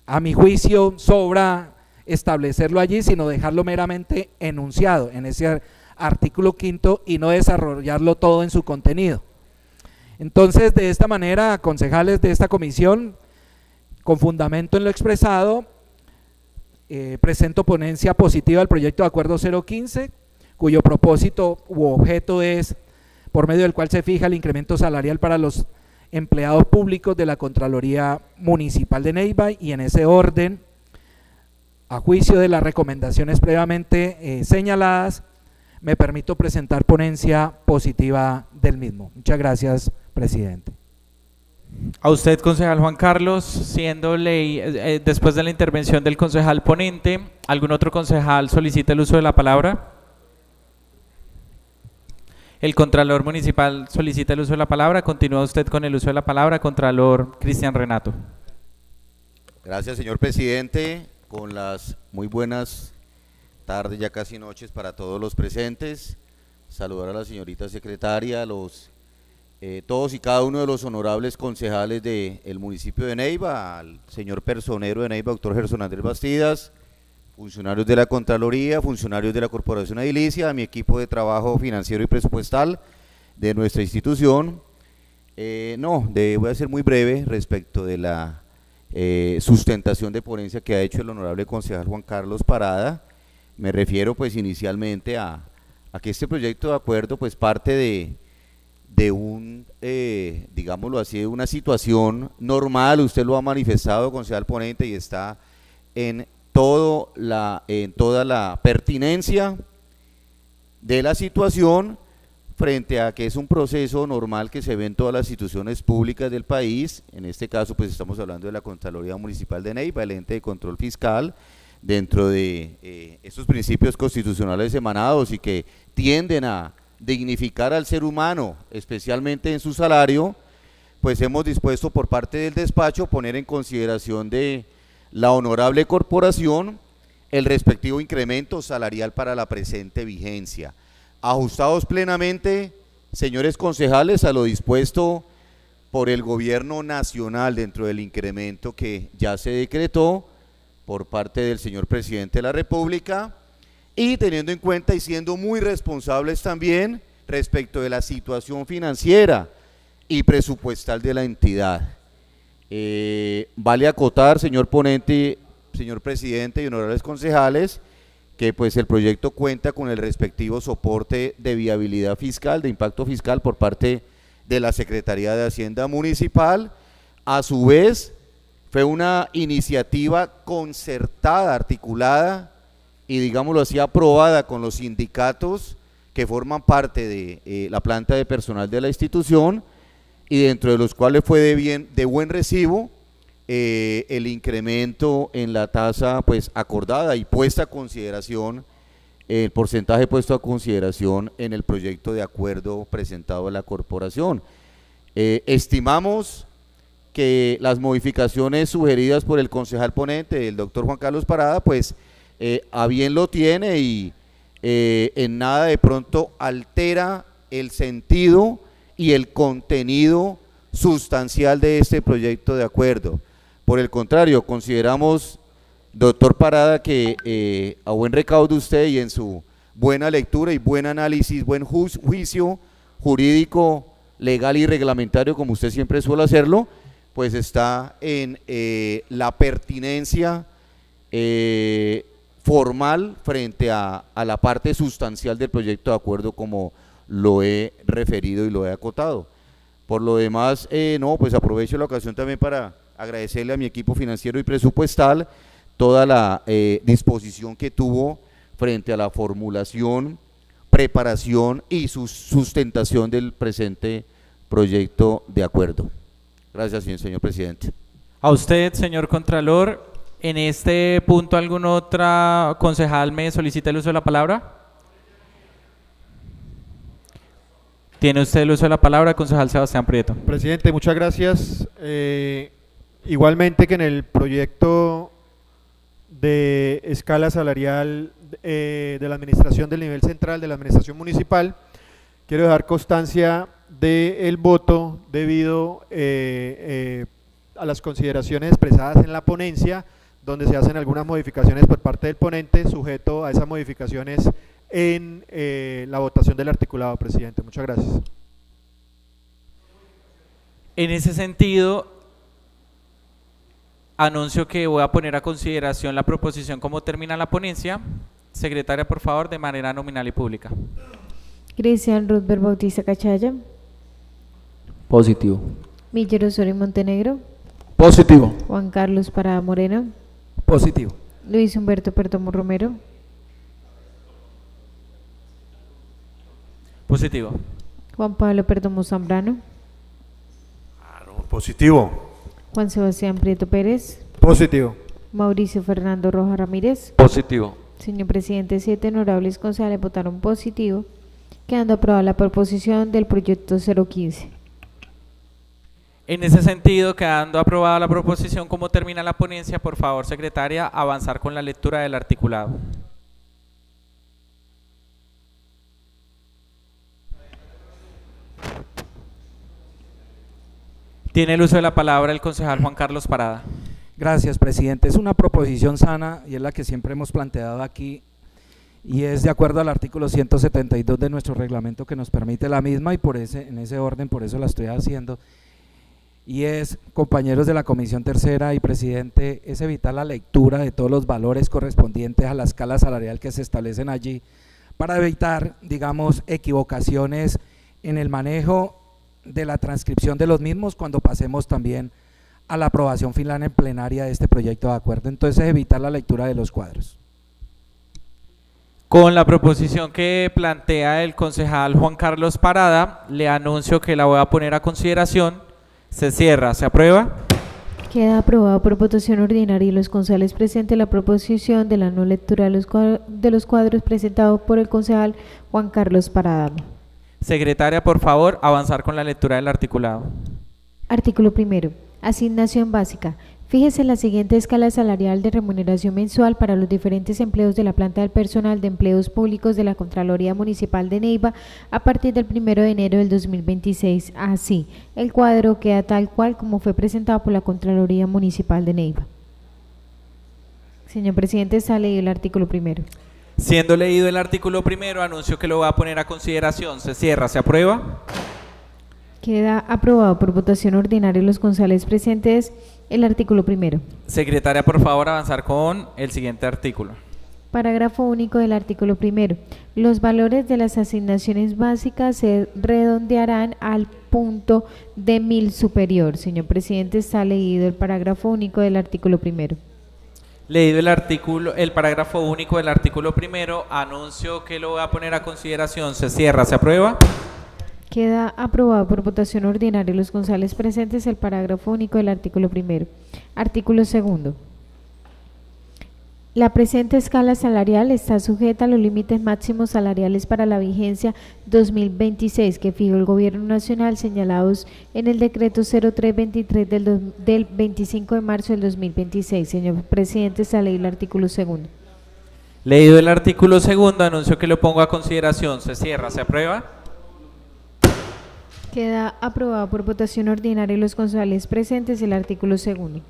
a mi juicio, sobra establecerlo allí, sino dejarlo meramente enunciado en ese artículo 5 y no desarrollarlo todo en su contenido. Entonces, de esta manera, concejales de esta comisión, con fundamento en lo expresado, presento ponencia positiva al proyecto de acuerdo 015, cuyo propósito u objeto es, por medio del cual se fija el incremento salarial para los empleados públicos de la Contraloría Municipal de Neiva, y en ese orden, a juicio de las recomendaciones previamente señaladas, me permito presentar ponencia positiva del mismo. Muchas gracias, presidente. A usted, concejal Juan Carlos, siendo ley, después de la intervención del concejal ponente, ¿algún otro concejal solicita el uso de la palabra? El Contralor Municipal solicita el uso de la palabra. Continúa usted con el uso de la palabra, Contralor Cristian Renato. Gracias, señor presidente, con las muy buenas tardes, ya casi noches para todos los presentes. Saludar a la señorita secretaria, a todos y cada uno de los honorables concejales del municipio de Neiva, al señor personero de Neiva, doctor Gerson Andrés Bastidas, funcionarios de la Contraloría, funcionarios de la Corporación Edilicia, a mi equipo de trabajo financiero y presupuestal de nuestra institución. Voy a ser muy breve respecto de la sustentación de ponencia que ha hecho el honorable concejal Juan Carlos Parada. Me refiero pues inicialmente a que este proyecto de acuerdo pues parte de un, digámoslo así, de una situación normal. Usted lo ha manifestado, concejal ponente, y está en toda la pertinencia de la situación frente a que es un proceso normal que se ve en todas las instituciones públicas del país. En este caso pues estamos hablando de la Contraloría Municipal de Neiva, el ente de control fiscal, dentro de estos principios constitucionales emanados y que tienden a dignificar al ser humano, especialmente en su salario, pues hemos dispuesto por parte del despacho poner en consideración de la honorable corporación el respectivo incremento salarial para la presente vigencia, ajustados plenamente, señores concejales, a lo dispuesto por el gobierno nacional dentro del incremento que ya se decretó por parte del señor presidente de la República, y teniendo en cuenta y siendo muy responsables también respecto de la situación financiera y presupuestal de la entidad. Vale acotar, señor ponente, señor presidente y honorables concejales, que pues el proyecto cuenta con el respectivo soporte de viabilidad fiscal, de impacto fiscal por parte de la Secretaría de Hacienda Municipal. A su vez, fue una iniciativa concertada, articulada y, digámoslo así, aprobada con los sindicatos que forman parte de la planta de personal de la institución, y dentro de los cuales fue de buen recibo el incremento en la tasa pues acordada y puesta a consideración, el porcentaje puesto a consideración en el proyecto de acuerdo presentado a la corporación. Estimamos que las modificaciones sugeridas por el concejal ponente, el doctor Juan Carlos Parada, pues a bien lo tiene y en nada de pronto altera el sentido y el contenido sustancial de este proyecto de acuerdo. Por el contrario, consideramos, doctor Parada, que a buen recaudo usted y en su buena lectura y buen análisis, buen juicio jurídico, legal y reglamentario, como usted siempre suele hacerlo, pues está en la pertinencia formal frente a la parte sustancial del proyecto de acuerdo, como lo he referido y lo he acotado. Por lo demás, pues aprovecho la ocasión también para agradecerle a mi equipo financiero y presupuestal toda la disposición que tuvo frente a la formulación, preparación y sustentación del presente proyecto de acuerdo. Gracias, señor presidente. A usted, señor Contralor. En este punto, ¿algún otro concejal me solicita el uso de la palabra? Tiene usted el uso de la palabra, concejal Sebastián Prieto. Presidente, muchas gracias. Igualmente que en el proyecto de escala salarial de la administración del nivel central de la administración municipal, quiero dejar constancia del voto debido a las consideraciones expresadas en la ponencia, donde se hacen algunas modificaciones por parte del ponente, sujeto a esas modificaciones en la votación del articulado, presidente. Muchas gracias. En ese sentido, anuncio que voy a poner a consideración la proposición como termina la ponencia. Secretaria, por favor, de manera nominal y pública. Cristian Rudberg Bautista Cachaya. Positivo. Miller Osorio Montenegro, Positivo. Juan Carlos Parada Moreno, Positivo. Luis Humberto Perdomo Romero, Positivo. Juan Pablo Perdomo Zambrano, Positivo. Juan Sebastián Prieto Pérez, Positivo. Mauricio Fernando Rojas Ramírez. Positivo. Señor presidente, 7 honorables concejales votaron positivo, quedando aprobada la proposición del proyecto 015. En ese sentido, quedando aprobada la proposición, como termina la ponencia, por favor, secretaria, avanzar con la lectura del articulado. Tiene el uso de la palabra el concejal Juan Carlos Parada. Gracias, presidente. Es una proposición sana y es la que siempre hemos planteado aquí y es de acuerdo al artículo 172 de nuestro reglamento que nos permite la misma y en ese orden, por eso la estoy haciendo. Y es, compañeros de la Comisión Tercera y presidente, es evitar la lectura de todos los valores correspondientes a la escala salarial que se establecen allí para evitar, digamos, equivocaciones en el manejo de la transcripción de los mismos cuando pasemos también a la aprobación final en plenaria de este proyecto de acuerdo. Entonces, evitar la lectura de los cuadros. Con la proposición que plantea el concejal Juan Carlos Parada, le anuncio que la voy a poner a consideración. Se cierra. ¿Se aprueba? Queda aprobado por votación ordinaria y los concejales presentes la proposición de la no lectura de los cuadros presentados por el concejal Juan Carlos Parada. Secretaria, por favor, avanzar con la lectura del articulado. Artículo primero. Asignación básica. Fíjese la siguiente escala salarial de remuneración mensual para los diferentes empleos de la planta del personal de empleos públicos de la Contraloría Municipal de Neiva a partir del 1 de enero del 2026. Así, el cuadro queda tal cual como fue presentado por la Contraloría Municipal de Neiva. Señor presidente, está leído el artículo primero. Siendo leído el artículo primero, anuncio que lo va a poner a consideración. Se cierra. ¿Se aprueba? Queda aprobado por votación ordinaria y los concejales presentes el artículo primero. Secretaria, por favor, avanzar con el siguiente artículo. Parágrafo único del artículo primero. Los valores de las asignaciones básicas se redondearán al punto de 1000 superior. Señor presidente, está leído el parágrafo único del artículo primero. Leído el parágrafo único del artículo primero, anuncio que lo voy a poner a consideración. Se cierra. ¿Se aprueba? Queda aprobado por votación ordinaria y los concejales presentes el parágrafo único del artículo primero. Artículo segundo. La presente escala salarial está sujeta a los límites máximos salariales para la vigencia 2026 que fijó el Gobierno Nacional señalados en el decreto 0323 del 25 de marzo del 2026. Señor presidente, está leído el artículo segundo. Leído el artículo segundo, anuncio que lo pongo a consideración. Se cierra. ¿Se aprueba? Queda aprobado por votación ordinaria y los concejales presentes el artículo segundo.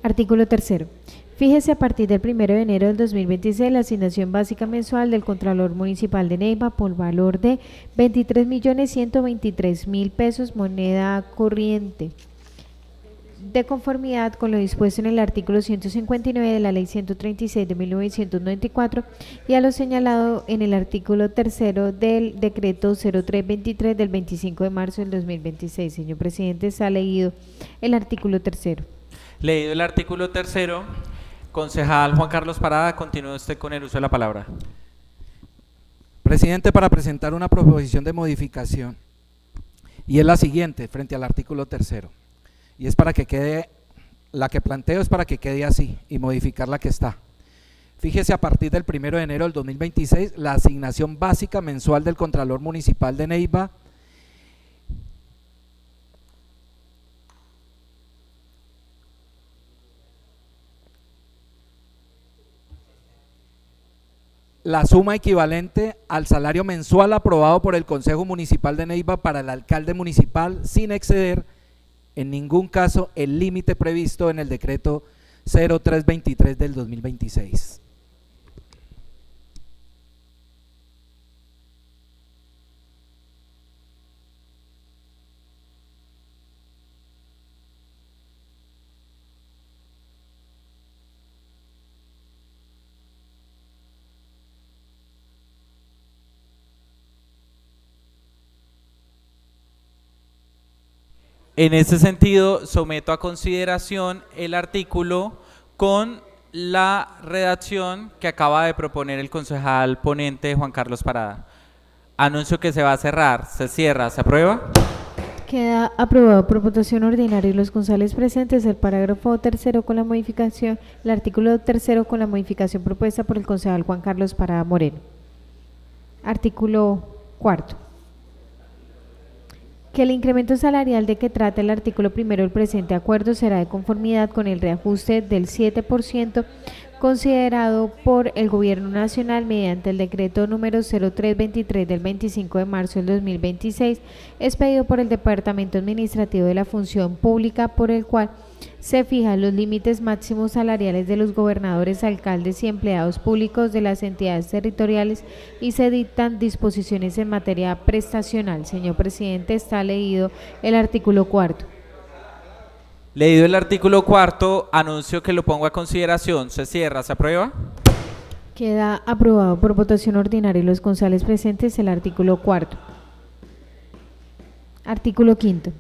Artículo tercero. Fíjese a partir del 1 de enero del 2026 la asignación básica mensual del Contralor Municipal de Neiva por valor de 23.123.000 pesos moneda corriente, de conformidad con lo dispuesto en el artículo 159 de la Ley 136 de 1994 y a lo señalado en el artículo tercero del decreto 0323 del 25 de marzo del 2026. Señor presidente, está leído el artículo tercero. Leído el artículo tercero, concejal Juan Carlos Parada, continúe usted con el uso de la palabra. Presidente, para presentar una proposición de modificación y es la siguiente frente al artículo tercero. Y es para que quede, la que planteo es para que quede así y modificar la que está. Fíjese, a partir del 1 de enero del 2026, la asignación básica mensual del Contralor Municipal de Neiva la suma equivalente al salario mensual aprobado por el Consejo Municipal de Neiva para el alcalde municipal sin exceder en ningún caso el límite previsto en el decreto 0323 del 2026. En ese sentido, someto a consideración el artículo con la redacción que acaba de proponer el concejal ponente Juan Carlos Parada. Anuncio que se va a cerrar, se cierra, ¿se aprueba? Queda aprobado por votación ordinaria y los concejales presentes el parágrafo tercero con la modificación, el artículo tercero con la modificación propuesta por el concejal Juan Carlos Parada Moreno. Artículo cuarto. Que el incremento salarial de que trata el artículo primero del presente acuerdo será de conformidad con el reajuste del 7% considerado por el Gobierno Nacional mediante el decreto número 0323 del 25 de marzo del 2026, expedido por el Departamento Administrativo de la Función Pública, por el cual se fijan los límites máximos salariales de los gobernadores, alcaldes y empleados públicos de las entidades territoriales y se dictan disposiciones en materia prestacional. Señor presidente, está leído el artículo cuarto. Leído el artículo cuarto, anuncio que lo pongo a consideración. Se cierra, ¿se aprueba? Queda aprobado por votación ordinaria y los concejales presentes el artículo cuarto. Artículo quinto.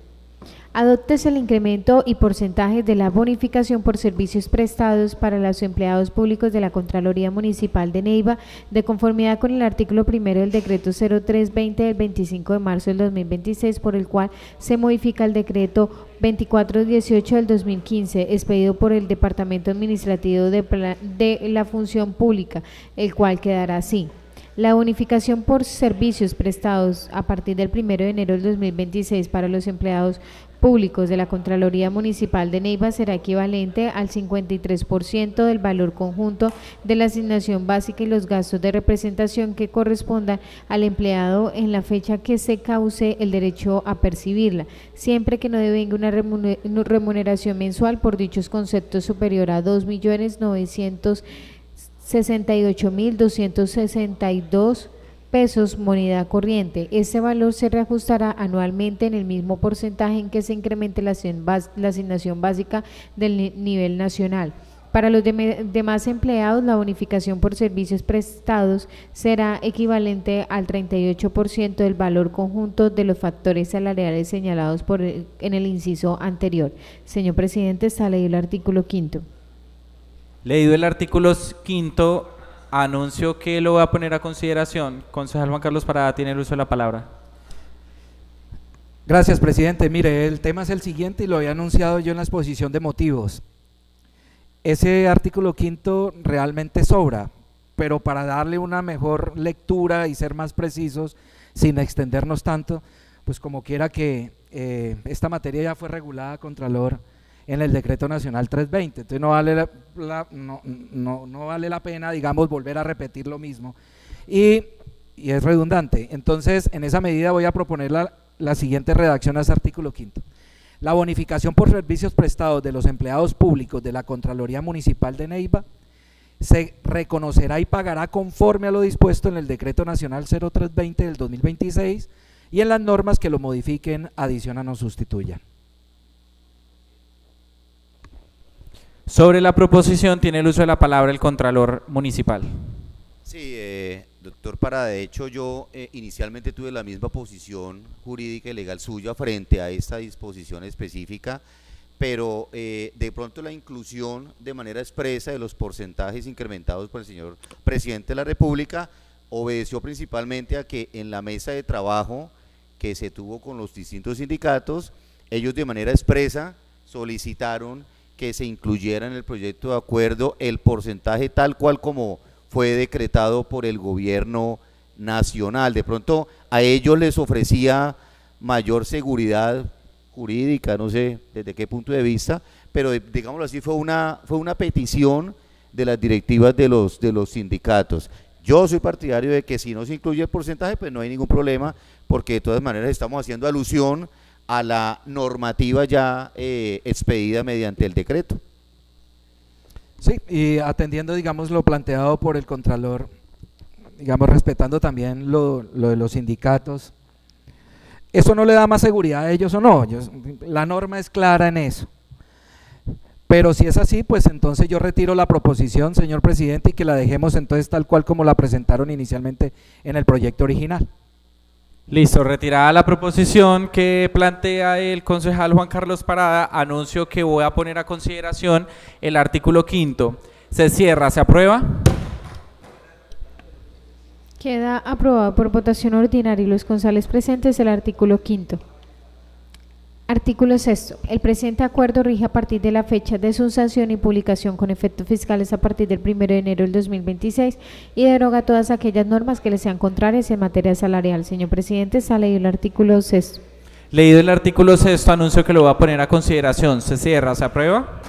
Adóptese el incremento y porcentaje de la bonificación por servicios prestados para los empleados públicos de la Contraloría Municipal de Neiva, de conformidad con el artículo primero del decreto 0320 del 25 de marzo del 2026, por el cual se modifica el decreto 2418 del 2015, expedido por el Departamento Administrativo de la Función Pública, el cual quedará así. La bonificación por servicios prestados a partir del 1 de enero del 2026 para los empleados públicos de la Contraloría Municipal de Neiva será equivalente al 53% del valor conjunto de la asignación básica y los gastos de representación que correspondan al empleado en la fecha que se cause el derecho a percibirla, siempre que no devenga una remuneración mensual por dichos conceptos superior a 2.968.262 pesos moneda corriente. Este valor se reajustará anualmente en el mismo porcentaje en que se incremente la asignación básica del nivel nacional. Para los demás empleados, la bonificación por servicios prestados será equivalente al 38% del valor conjunto de los factores salariales señalados en el inciso anterior. Señor presidente, está leído el artículo quinto. Leído el artículo quinto, anuncio que lo voy a poner a consideración. Concejal Juan Carlos Parada tiene el uso de la palabra. Gracias, presidente. Mire, el tema es el siguiente y lo había anunciado yo en la exposición de motivos. Ese artículo quinto realmente sobra, pero para darle una mejor lectura y ser más precisos, sin extendernos tanto, pues como quiera que esta materia ya fue regulada a Contralor en el Decreto Nacional 320, entonces no vale la pena, digamos, volver a repetir lo mismo y es redundante. Entonces, en esa medida voy a proponer la siguiente redacción a ese artículo quinto. La bonificación por servicios prestados de los empleados públicos de la Contraloría Municipal de Neiva se reconocerá y pagará conforme a lo dispuesto en el Decreto Nacional 0320 del 2026 y en las normas que lo modifiquen, adicionan o sustituyan. Sobre la proposición tiene el uso de la palabra el Contralor Municipal. Sí, doctor Parada, de hecho yo inicialmente tuve la misma posición jurídica y legal suya frente a esta disposición específica, pero de pronto la inclusión de manera expresa de los porcentajes incrementados por el señor Presidente de la República obedeció principalmente a que en la mesa de trabajo que se tuvo con los distintos sindicatos, ellos de manera expresa solicitaron que se incluyera en el proyecto de acuerdo el porcentaje tal cual como fue decretado por el gobierno nacional. De pronto a ellos les ofrecía mayor seguridad jurídica, no sé desde qué punto de vista, pero digámoslo así, fue una petición de las directivas de los sindicatos. Yo soy partidario de que si no se incluye el porcentaje, pues no hay ningún problema, porque de todas maneras estamos haciendo alusión a la normativa ya expedida mediante el decreto. Sí, y atendiendo, digamos, lo planteado por el Contralor, digamos, respetando también lo de los sindicatos, ¿eso no le da más seguridad a ellos o no? La norma es clara en eso. Pero si es así, pues entonces yo retiro la proposición, señor presidente, y que la dejemos entonces tal cual como la presentaron inicialmente en el proyecto original. Listo, retirada la proposición que plantea el concejal Juan Carlos Parada, anuncio que voy a poner a consideración el artículo 5º. Se cierra, ¿se aprueba? Queda aprobado por votación ordinaria y los concejales presentes el artículo 5º. Artículo 6. El presente acuerdo rige a partir de la fecha de su sanción y publicación con efectos fiscales a partir del 1 de enero del 2026 y deroga todas aquellas normas que le sean contrarias en materia salarial. Señor presidente, se ha leído el artículo 6. Leído el artículo 6, anuncio que lo voy a poner a consideración. Se cierra, ¿se aprueba?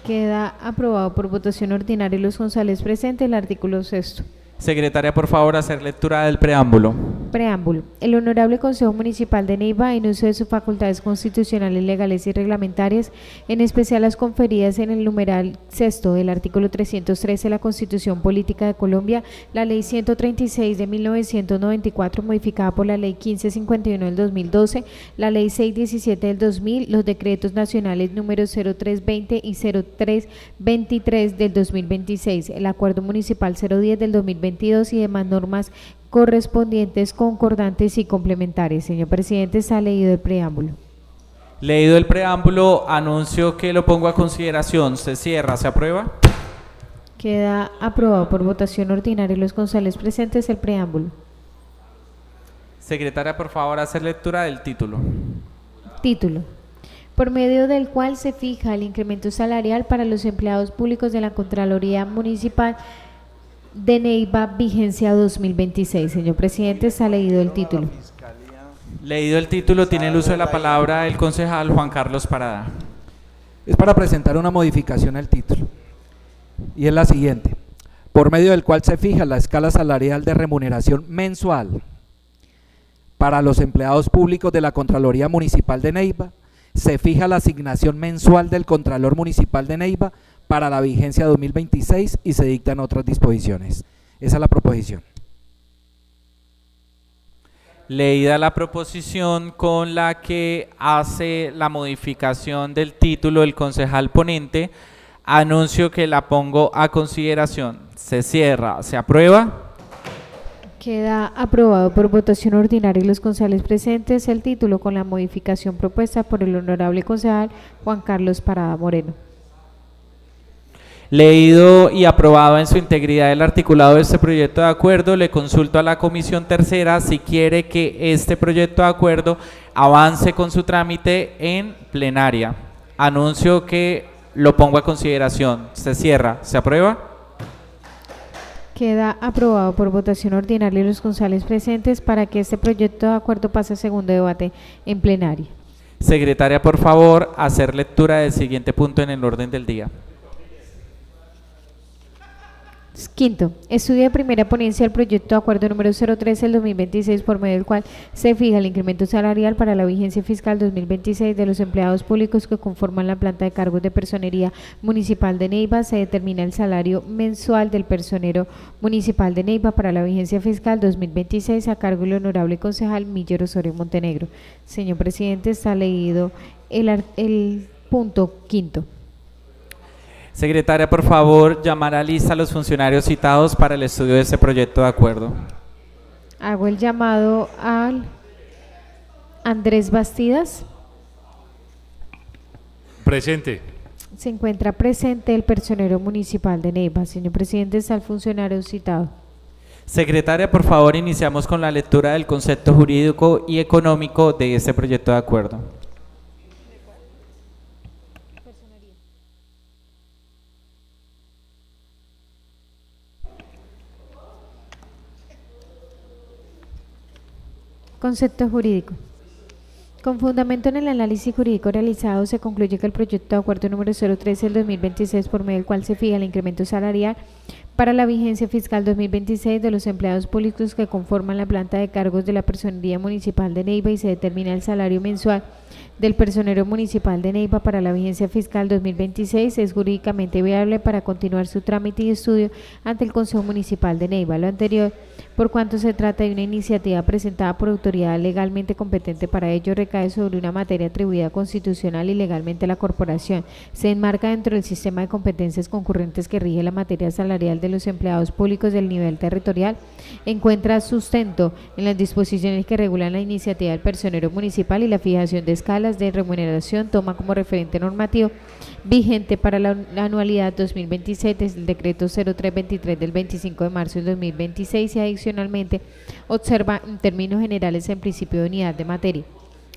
Queda aprobado por votación ordinaria y los concejales presentes el artículo 6. Secretaria, por favor, hacer lectura del preámbulo. Preámbulo. El Honorable Consejo Municipal de Neiva, en uso de sus facultades constitucionales, legales y reglamentarias, en especial las conferidas en el numeral sexto del artículo 313 de la Constitución Política de Colombia, la Ley 136 de 1994, modificada por la Ley 1551 del 2012, la Ley 617 del 2000, los decretos nacionales números 0320 y 0323 del 2026, el Acuerdo Municipal 010 del 2022 y demás normas correspondientes, concordantes y complementarias. Señor presidente, se ha leído el preámbulo. Leído el preámbulo, anuncio que lo pongo a consideración. Se cierra, ¿se aprueba? Queda aprobado por votación ordinaria y los concejales presentes el preámbulo. Secretaria, por favor, hacer lectura del título. Título. Por medio del cual se fija el incremento salarial para los empleados públicos de la Contraloría Municipal de Neiva, vigencia 2026. Señor presidente, se ha leído el título. Leído el título, tiene el uso de la palabra el concejal Juan Carlos Parada. Es para presentar una modificación al título. Y es la siguiente. Por medio del cual se fija la escala salarial de remuneración mensual para los empleados públicos de la Contraloría Municipal de Neiva, se fija la asignación mensual del Contralor Municipal de Neiva para la vigencia 2026 y se dictan otras disposiciones. Esa es la proposición. Leída la proposición con la que hace la modificación del título el concejal ponente, anuncio que la pongo a consideración. Se cierra, ¿se aprueba? Queda aprobado por votación ordinaria y los concejales presentes el título con la modificación propuesta por el honorable concejal Juan Carlos Parada Moreno. Leído y aprobado en su integridad el articulado de este proyecto de acuerdo, le consulto a la Comisión Tercera si quiere que este proyecto de acuerdo avance con su trámite en plenaria. Anuncio que lo pongo a consideración. Se cierra. ¿Se aprueba? Queda aprobado por votación ordinaria y los concejales presentes para que este proyecto de acuerdo pase a segundo debate en plenaria. Secretaria, por favor, hacer lectura del siguiente punto en el orden del día. Quinto, estudio de primera ponencia del proyecto de acuerdo número 013 del 2026 por medio del cual se fija el incremento salarial para la vigencia fiscal 2026 de los empleados públicos que conforman la planta de cargos de personería municipal de Neiva. Se determina el salario mensual del personero municipal de Neiva para la vigencia fiscal 2026 a cargo del honorable concejal Miller Osorio Montenegro. Señor presidente, está leído el punto quinto. Secretaria, por favor, llamar a lista a los funcionarios citados para el estudio de este proyecto de acuerdo. Hago el llamado al Andrés Bastidas. Presente. Se encuentra presente el personero municipal de Neiva. Señor presidente, está el funcionario citado. Secretaria, por favor, iniciamos con la lectura del concepto jurídico y económico de este proyecto de acuerdo. Concepto jurídico. Con fundamento en el análisis jurídico realizado, se concluye que el proyecto de acuerdo número 013 del 2026, por medio del cual se fija el incremento salarial para la vigencia fiscal 2026 de los empleados públicos que conforman la planta de cargos de la Personería Municipal de Neiva y se determina el salario mensual del personero municipal de Neiva para la vigencia fiscal 2026 es jurídicamente viable para continuar su trámite y estudio ante el Consejo Municipal de Neiva. Lo anterior, por cuanto se trata de una iniciativa presentada por autoridad legalmente competente para ello, recae sobre una materia atribuida constitucional y legalmente a la corporación. Se enmarca dentro del sistema de competencias concurrentes que rige la materia salarial de los empleados públicos del nivel territorial encuentra sustento en las disposiciones que regulan la iniciativa del personero municipal y la fijación de escalas de remuneración toma como referente normativo vigente para la anualidad 2026 del decreto 0323 del 25 de marzo del 2026 y adicionalmente observa en términos generales el principio de unidad de materia.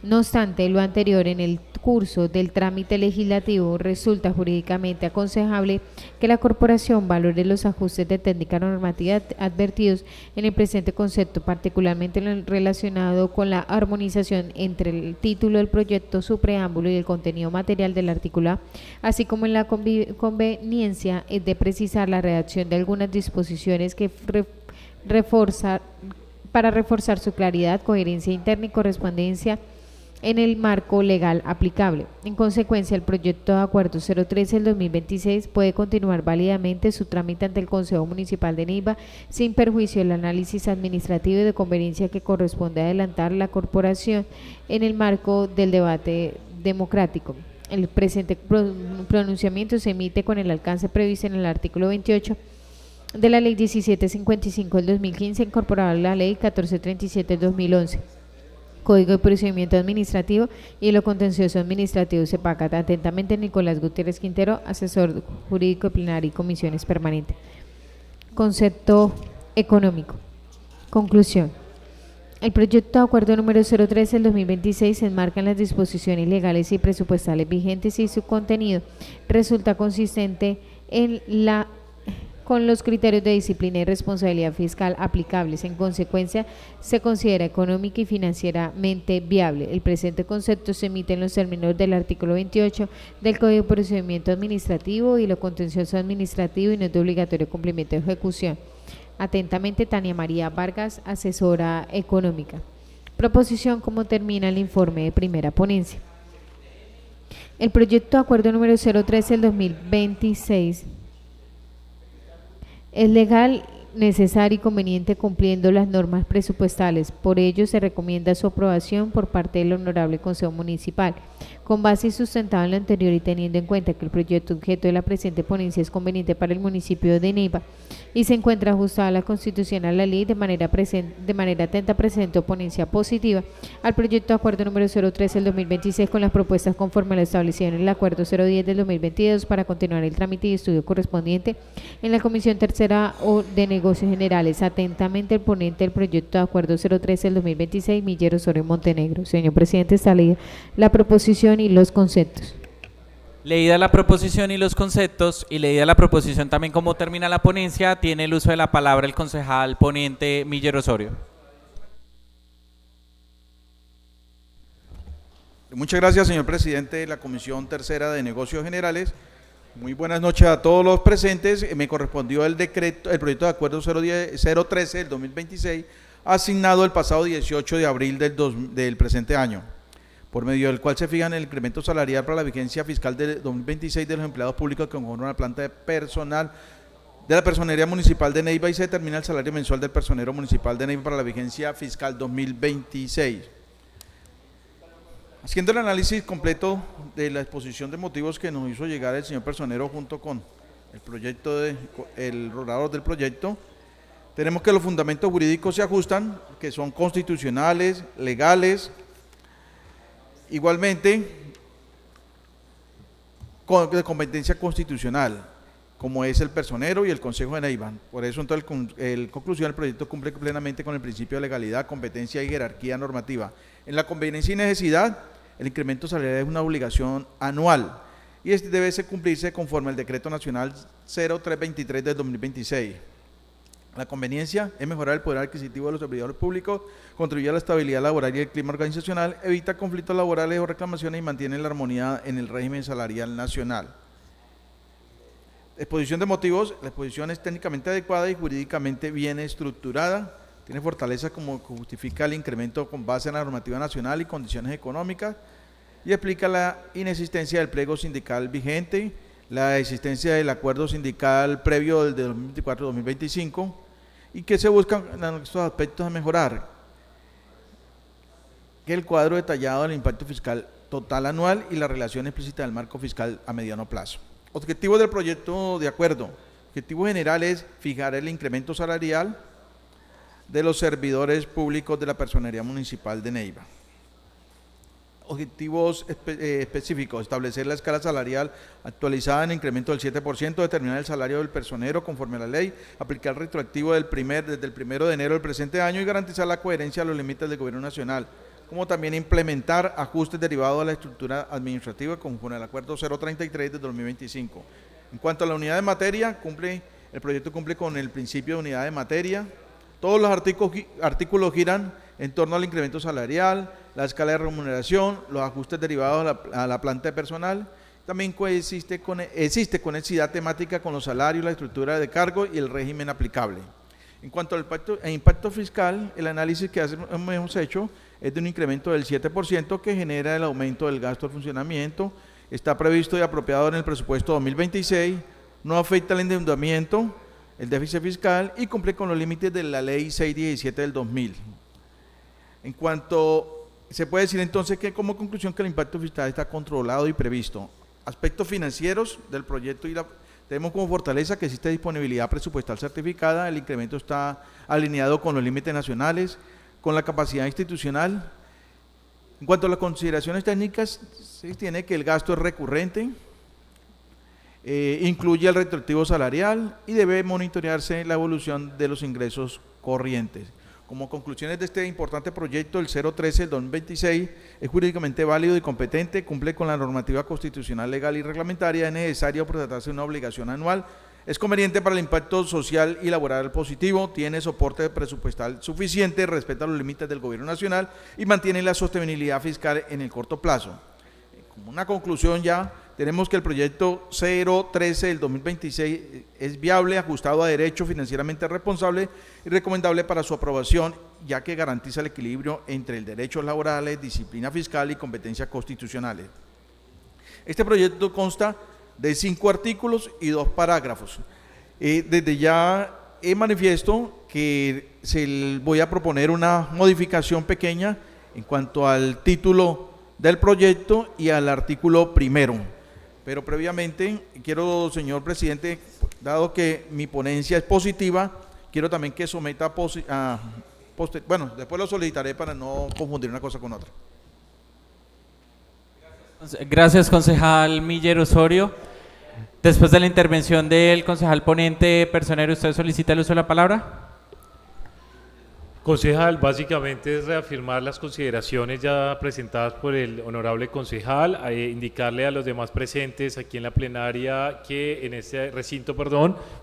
No obstante lo anterior, en el curso del trámite legislativo resulta jurídicamente aconsejable que la corporación valore los ajustes de técnica normativa advertidos en el presente concepto, particularmente en lo relacionado con la armonización entre el título del proyecto, su preámbulo y el contenido material del artículo A, así como en la conveniencia de precisar la redacción de algunas disposiciones que para reforzar su claridad, coherencia interna y correspondencia en el marco legal aplicable. En consecuencia, el proyecto de acuerdo 013 del 2026 puede continuar válidamente su trámite ante el Consejo Municipal de Neiva sin perjuicio del análisis administrativo y de conveniencia que corresponde adelantar la corporación en el marco del debate democrático. El presente pronunciamiento se emite con el alcance previsto en el artículo 28 de la Ley 1755 del 2015, incorporada a la Ley 1437 del 2011. Código de Procedimiento Administrativo y lo Contencioso Administrativo CEPACAT. Atentamente, Nicolás Gutiérrez Quintero, asesor jurídico de plenaria y comisiones permanentes. Concepto económico. Conclusión. El proyecto de acuerdo número 013 del 2026 se enmarca en las disposiciones legales y presupuestales vigentes y su contenido resulta consistente con los criterios de disciplina y responsabilidad fiscal aplicables. En consecuencia, se considera económica y financieramente viable. El presente concepto se emite en los términos del artículo 28 del Código de Procedimiento Administrativo y lo contencioso administrativo y no es de obligatorio cumplimiento de ejecución. Atentamente, Tania María Vargas, asesora económica. Proposición: ¿cómo termina el informe de primera ponencia? El proyecto de acuerdo número 013 del 2026 es legal, necesario y conveniente cumpliendo las normas presupuestales. Por ello, se recomienda su aprobación por parte del Honorable Consejo Municipal. Con base y sustentado en lo anterior y teniendo en cuenta que el proyecto objeto de la presente ponencia es conveniente para el municipio de Neiva y se encuentra ajustado a la Constitución, a la ley, de manera atenta presento ponencia positiva al proyecto de acuerdo número 013 del 2026 con las propuestas conforme a lo establecido en el acuerdo 010 del 2022 para continuar el trámite y estudio correspondiente en la Comisión Tercera de Negocios Generales. Atentamente, el ponente del proyecto de acuerdo 013 del 2026, Miller Osorio Montenegro. Señor presidente, está leída la proposición y los conceptos. Leída la proposición y los conceptos, y leída la proposición también cómo termina la ponencia, tiene el uso de la palabra el concejal ponente Miller Osorio. Muchas gracias, señor presidente de la Comisión Tercera de Negocios Generales. Muy buenas noches a todos los presentes. Me correspondió el proyecto de acuerdo 013 del 2026, asignado el pasado 18 de abril del presente año, por medio del cual se fijan el incremento salarial para la vigencia fiscal del 2026 de los empleados públicos que conforman la planta de personal de la Personería Municipal de Neiva y se determina el salario mensual del personero municipal de Neiva para la vigencia fiscal 2026. Haciendo el análisis completo de la exposición de motivos que nos hizo llegar el señor personero junto con el orador del proyecto, tenemos que los fundamentos jurídicos se ajustan, que son constitucionales, legales, igualmente de competencia constitucional, como es el personero y el Consejo de Neiva. Por eso, entonces, el conclusión del proyecto cumple plenamente con el principio de legalidad, competencia y jerarquía normativa. En la conveniencia y necesidad, el incremento salarial es una obligación anual y este debe cumplirse conforme al Decreto Nacional 0323 del 2026. La conveniencia es mejorar el poder adquisitivo de los servidores públicos, contribuye a la estabilidad laboral y el clima organizacional, evita conflictos laborales o reclamaciones y mantiene la armonía en el régimen salarial nacional. Exposición de motivos: la exposición es técnicamente adecuada y jurídicamente bien estructurada, tiene fortalezas como justifica el incremento con base en la normativa nacional y condiciones económicas y explica la inexistencia del pliego sindical vigente, la existencia del acuerdo sindical previo del de 2024-2025 y que se buscan en estos aspectos a mejorar, que el cuadro detallado del impacto fiscal total anual y la relación explícita del marco fiscal a mediano plazo. Objetivos del proyecto de acuerdo: objetivo general es fijar el incremento salarial de los servidores públicos de la Personería Municipal de Neiva. Objetivos específicos: establecer la escala salarial actualizada en incremento del 7%, determinar el salario del personero conforme a la ley, aplicar retroactivo desde el 1 de enero del presente año y garantizar la coherencia a los límites del Gobierno Nacional, como también implementar ajustes derivados de la estructura administrativa conforme al Acuerdo 033 de 2025. En cuanto a la unidad de materia, el proyecto cumple con el principio de unidad de materia. Todos los artículos giran en torno al incremento salarial, la escala de remuneración, los ajustes derivados a la planta de personal. También existe conexidad temática con los salarios, la estructura de cargo y el régimen aplicable. En cuanto al impacto fiscal, el análisis que hemos hecho es de un incremento del 7% que genera el aumento del gasto de funcionamiento. Está previsto y apropiado en el presupuesto 2026, no afecta el endeudamiento, el déficit fiscal y cumple con los límites de la ley 617 del 2000. En cuanto, se puede decir entonces que como conclusión que el impacto fiscal está controlado y previsto. Aspectos financieros del proyecto tenemos como fortaleza que existe disponibilidad presupuestal certificada, el incremento está alineado con los límites nacionales, con la capacidad institucional. En cuanto a las consideraciones técnicas, se tiene que el gasto es recurrente, incluye el retroactivo salarial y debe monitorearse la evolución de los ingresos corrientes. Como conclusiones de este importante proyecto, el 013 del 2026 es jurídicamente válido y competente, cumple con la normativa constitucional, legal y reglamentaria, es necesario por tratarse de una obligación anual, es conveniente para el impacto social y laboral positivo, tiene soporte presupuestal suficiente, respeta los límites del Gobierno Nacional y mantiene la sostenibilidad fiscal en el corto plazo. Como una conclusión ya, tenemos que el proyecto 013 del 2026 es viable, ajustado a derecho, financieramente responsable y recomendable para su aprobación, ya que garantiza el equilibrio entre el derechos laborales, disciplina fiscal y competencias constitucionales. Este proyecto consta de 5 artículos y 2 parágrafos. Desde ya manifiesto que voy a proponer una modificación pequeña en cuanto al título del proyecto y al artículo primero. Pero previamente quiero, señor presidente, dado que mi ponencia es positiva, quiero también que someta bueno, después lo solicitaré para no confundir una cosa con otra. Gracias, concejal Miller Osorio. Después de la intervención del concejal ponente Personero, ¿usted solicita el uso de la palabra? Concejal, básicamente es reafirmar las consideraciones ya presentadas por el honorable concejal, indicarle a los demás presentes aquí en la plenaria que en este recinto,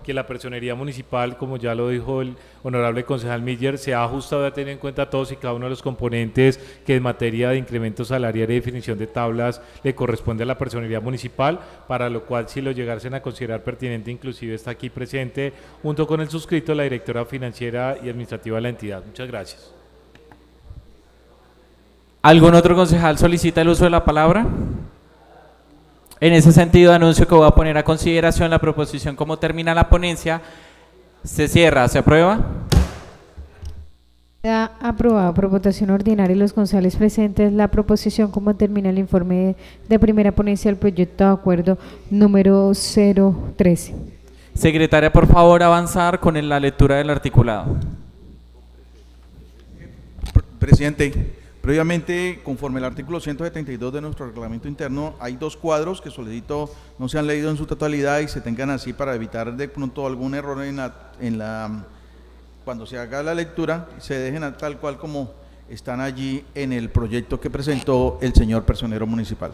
que la personería municipal, como ya lo dijo el honorable concejal Miller, se ha ajustado a tener en cuenta todos y cada uno de los componentes que en materia de incremento salarial y definición de tablas le corresponde a la personería municipal, para lo cual si lo llegasen a considerar pertinente, inclusive está aquí presente junto con el suscrito la directora financiera y administrativa de la entidad. Muchas gracias. ¿Algún otro concejal solicita el uso de la palabra? En ese sentido, anuncio que voy a poner a consideración la proposición como termina la ponencia. Se cierra. ¿Se aprueba? Queda aprobado por votación ordinaria y los concejales presentes la proposición como termina el informe de primera ponencia del proyecto de acuerdo número 013. Secretaria, por favor, avanzar con la lectura del articulado. Presidente, previamente, conforme al artículo 172 de nuestro reglamento interno, hay 2 cuadros que solicito no se han leído en su totalidad y se tengan así para evitar de pronto algún error cuando se haga la lectura, se dejen tal cual como están allí en el proyecto que presentó el señor personero municipal.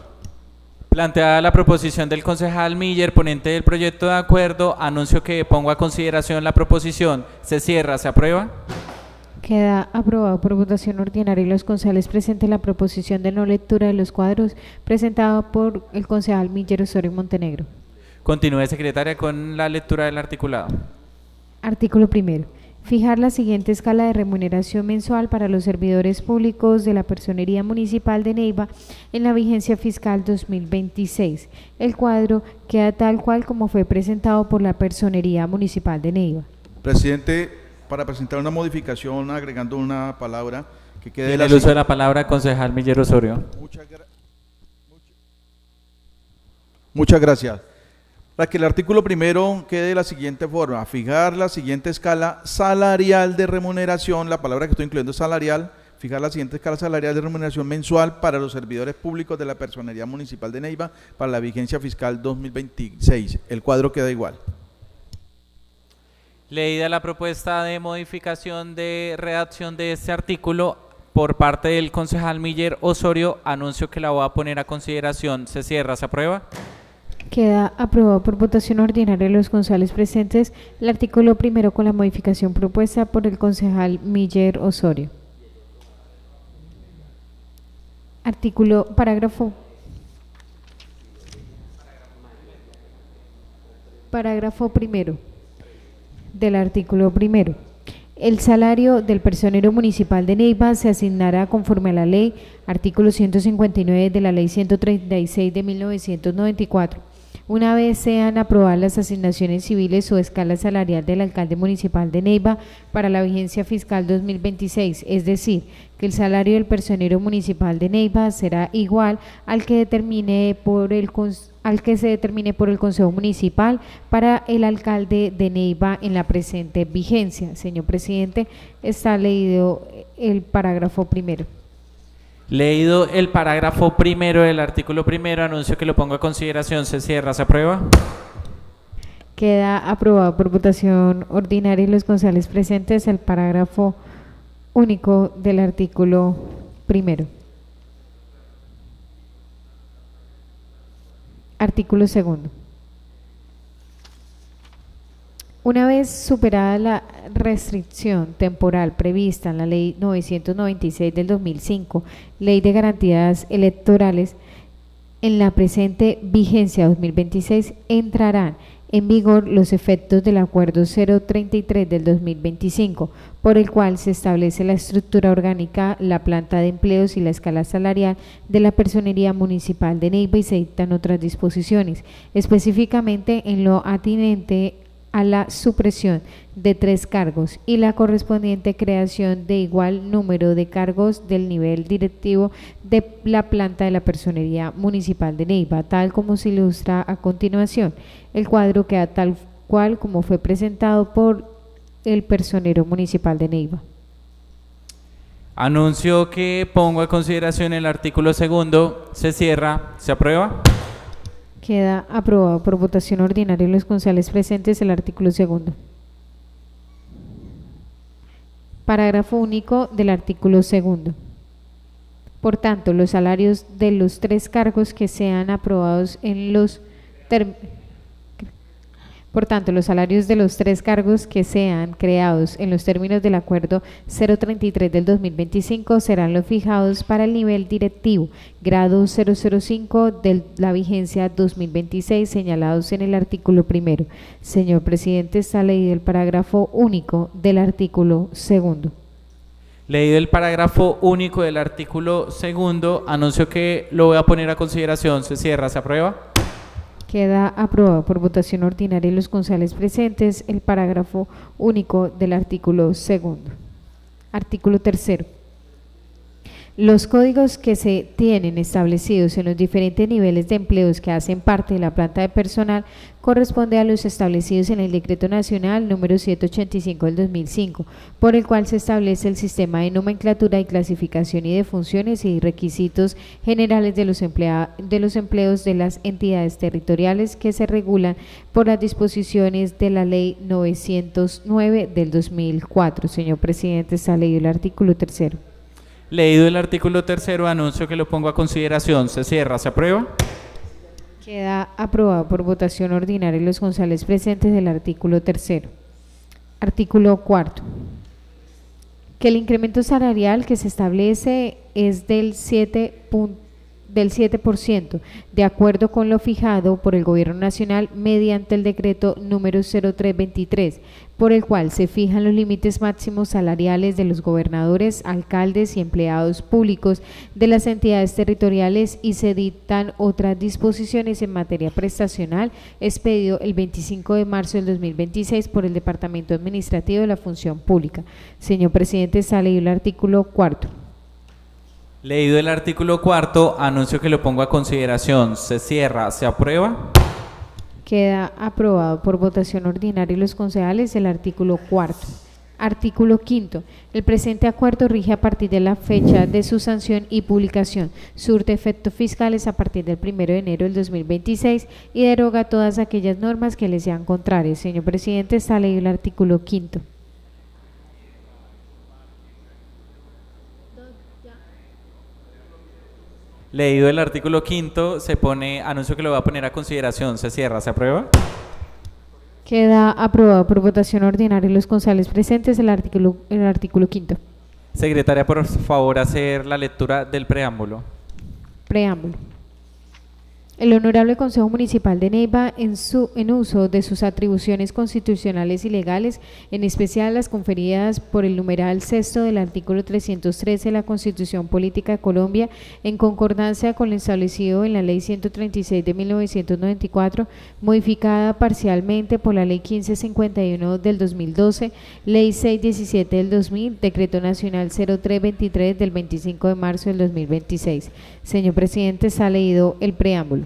Planteada la proposición del concejal Miller, ponente del proyecto de acuerdo, anuncio que pongo a consideración la proposición. Se cierra. ¿Se aprueba? Queda aprobado por votación ordinaria y los concejales presentes la proposición de no lectura de los cuadros presentada por el concejal Miller Osorio Montenegro. Continúe, secretaria, con la lectura del articulado. Artículo primero. Fijar la siguiente escala de remuneración mensual para los servidores públicos de la Personería Municipal de Neiva en la vigencia fiscal 2026. El cuadro queda tal cual como fue presentado por la Personería Municipal de Neiva. Presidente, para presentar una modificación agregando una palabra que quede en el uso de la palabra, concejal Miller Osorio. Muchas gracias. Para que el artículo primero quede de la siguiente forma: fijar la siguiente escala salarial de remuneración, la palabra que estoy incluyendo es salarial, fijar la siguiente escala salarial de remuneración mensual para los servidores públicos de la Personería Municipal de Neiva para la vigencia fiscal 2026. El cuadro queda igual. Leída la propuesta de modificación de redacción de este artículo por parte del concejal Miller Osorio, anuncio que la voy a poner a consideración. Se cierra, se aprueba. Queda aprobado por votación ordinaria de los concejales presentes el artículo primero con la modificación propuesta por el concejal Miller Osorio. Parágrafo primero del artículo primero. El salario del personero municipal de Neiva se asignará conforme a la ley, artículo 159 de la ley 136 de 1994. Una vez sean aprobadas las asignaciones civiles o escala salarial del alcalde municipal de Neiva para la vigencia fiscal 2026, es decir, que el salario del personero municipal de Neiva será igual al que se determine por el Consejo Municipal para el alcalde de Neiva en la presente vigencia. Señor presidente, está leído el parágrafo primero. Leído el parágrafo primero del artículo primero, anuncio que lo pongo a consideración. Se cierra, se aprueba. Queda aprobado por votación ordinaria y los concejales presentes el parágrafo único del artículo primero. Artículo segundo. Una vez superada la restricción temporal prevista en la Ley 996 del 2005, Ley de Garantías Electorales, en la presente vigencia 2026 entrarán en vigor los efectos del Acuerdo 033 del 2025, por el cual se establece la estructura orgánica, la planta de empleos y la escala salarial de la Personería Municipal de Neiva y se dictan otras disposiciones, específicamente en lo atinente a la supresión de 3 cargos y la correspondiente creación de igual número de cargos del nivel directivo de la planta de la Personería Municipal de Neiva, tal como se ilustra a continuación. El cuadro queda tal cual como fue presentado por el personero municipal de Neiva. Anuncio que pongo a consideración el artículo segundo. Se cierra, se aprueba. Queda aprobado por votación ordinaria de los concejales presentes el artículo segundo. Parágrafo único del artículo segundo. Por tanto, los salarios de los 3 cargos que sean aprobados en los los salarios de los 3 cargos que sean creados en los términos del Acuerdo 033 del 2025 serán los fijados para el nivel directivo, grado 005 de la vigencia 2026, señalados en el artículo primero. Señor presidente, está leído el parágrafo único del artículo segundo. Leído el parágrafo único del artículo segundo, anuncio que lo voy a poner a consideración. Se cierra, se aprueba. Queda aprobado por votación ordinaria de los concejales presentes el parágrafo único del artículo segundo. Artículo tercero. Los códigos que se tienen establecidos en los diferentes niveles de empleos que hacen parte de la planta de personal corresponde a los establecidos en el Decreto Nacional número 785 del 2005, por el cual se establece el sistema de nomenclatura y clasificación y de funciones y requisitos generales de los empleos de las entidades territoriales que se regulan por las disposiciones de la Ley 909 del 2004. Señor presidente, está leído el artículo tercero. Leído el artículo tercero, anuncio que lo pongo a consideración. Se cierra, se aprueba. Queda aprobado por votación ordinaria de los concejales presentes del artículo tercero. Artículo cuarto. Que el incremento salarial que se establece es del 7%, de acuerdo con lo fijado por el Gobierno Nacional mediante el decreto número 0323, por el cual se fijan los límites máximos salariales de los gobernadores, alcaldes y empleados públicos de las entidades territoriales y se dictan otras disposiciones en materia prestacional, expedido el 25 de marzo del 2026 por el Departamento Administrativo de la Función Pública. Señor presidente, está leído el artículo cuarto. Leído el artículo cuarto, anuncio que lo pongo a consideración. Se cierra, se aprueba. Queda aprobado por votación ordinaria los concejales el artículo 4. Artículo 5. El presente acuerdo rige a partir de la fecha de su sanción y publicación, surte efectos fiscales a partir del 1 de enero del 2026 y deroga todas aquellas normas que le sean contrarias. Señor presidente, está leído el artículo 5. Leído el artículo 5, se pone, anuncio que lo va a poner a consideración. Se cierra, ¿se aprueba? Queda aprobado por votación ordinaria los concejales presentes el artículo 5. Secretaria, por favor, hacer la lectura del preámbulo. Preámbulo. El Honorable Consejo Municipal de Neiva, en uso de sus atribuciones constitucionales y legales, en especial las conferidas por el numeral sexto del artículo 313 de la Constitución Política de Colombia, en concordancia con lo establecido en la Ley 136 de 1994, modificada parcialmente por la Ley 1551 del 2012, Ley 617 del 2000, Decreto Nacional 0323 del 25 de marzo del 2026. Señor presidente, está leído el preámbulo.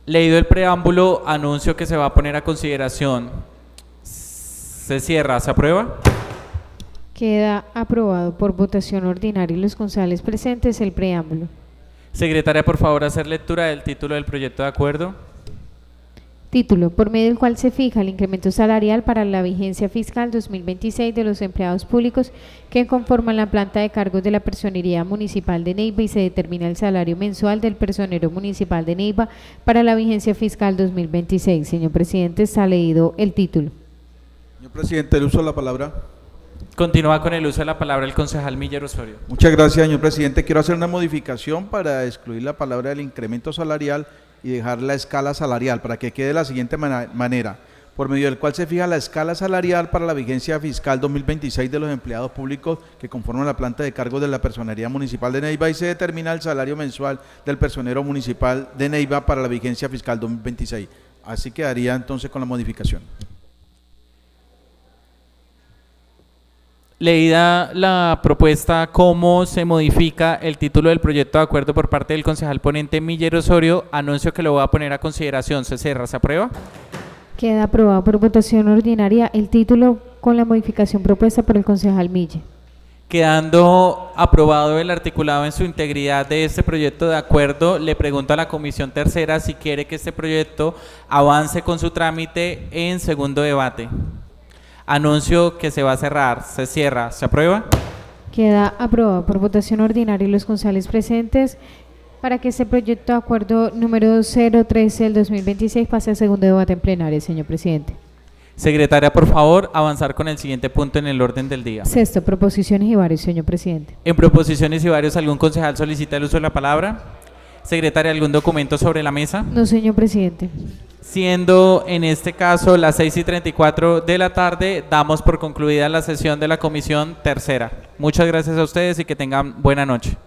Leído el preámbulo, anuncio que se va a poner a consideración. Se cierra, ¿se aprueba? Queda aprobado por votación ordinaria y los concejales presentes el preámbulo. Secretaria, por favor, hacer lectura del título del proyecto de acuerdo. Título, por medio del cual se fija el incremento salarial para la vigencia fiscal 2026 de los empleados públicos que conforman la planta de cargos de la Personería Municipal de Neiva y se determina el salario mensual del personero municipal de Neiva para la vigencia fiscal 2026. Señor presidente, está leído el título. Señor presidente, el uso de la palabra. Continúa con el uso de la palabra el concejal Miller Osorio. Muchas gracias, señor presidente. Quiero hacer una modificación para excluir la palabra del incremento salarial y dejar la escala salarial para que quede de la siguiente manera, por medio del cual se fija la escala salarial para la vigencia fiscal 2026 de los empleados públicos que conforman la planta de cargos de la Personería Municipal de Neiva y se determina el salario mensual del personero municipal de Neiva para la vigencia fiscal 2026. Así quedaría entonces con la modificación. Leída la propuesta, cómo se modifica el título del proyecto de acuerdo por parte del concejal ponente Miller Osorio, anuncio que lo voy a poner a consideración. Se cierra, ¿se aprueba? Queda aprobado por votación ordinaria el título con la modificación propuesta por el concejal Miller. Quedando aprobado el articulado en su integridad de este proyecto de acuerdo, le pregunto a la Comisión Tercera si quiere que este proyecto avance con su trámite en segundo debate. Anuncio que se va a cerrar. Se cierra. ¿Se aprueba? Queda aprobado por votación ordinaria y los concejales presentes para que este proyecto de acuerdo número 013 del 2026 pase a segundo debate en plenaria, señor presidente. Secretaria, por favor, avanzar con el siguiente punto en el orden del día. Sexto, proposiciones y varios, señor presidente. En proposiciones y varios, ¿algún concejal solicita el uso de la palabra? Secretaria, ¿algún documento sobre la mesa? No, señor presidente. Siendo en este caso las 6:34 de la tarde, damos por concluida la sesión de la Comisión Tercera. Muchas gracias a ustedes y que tengan buena noche.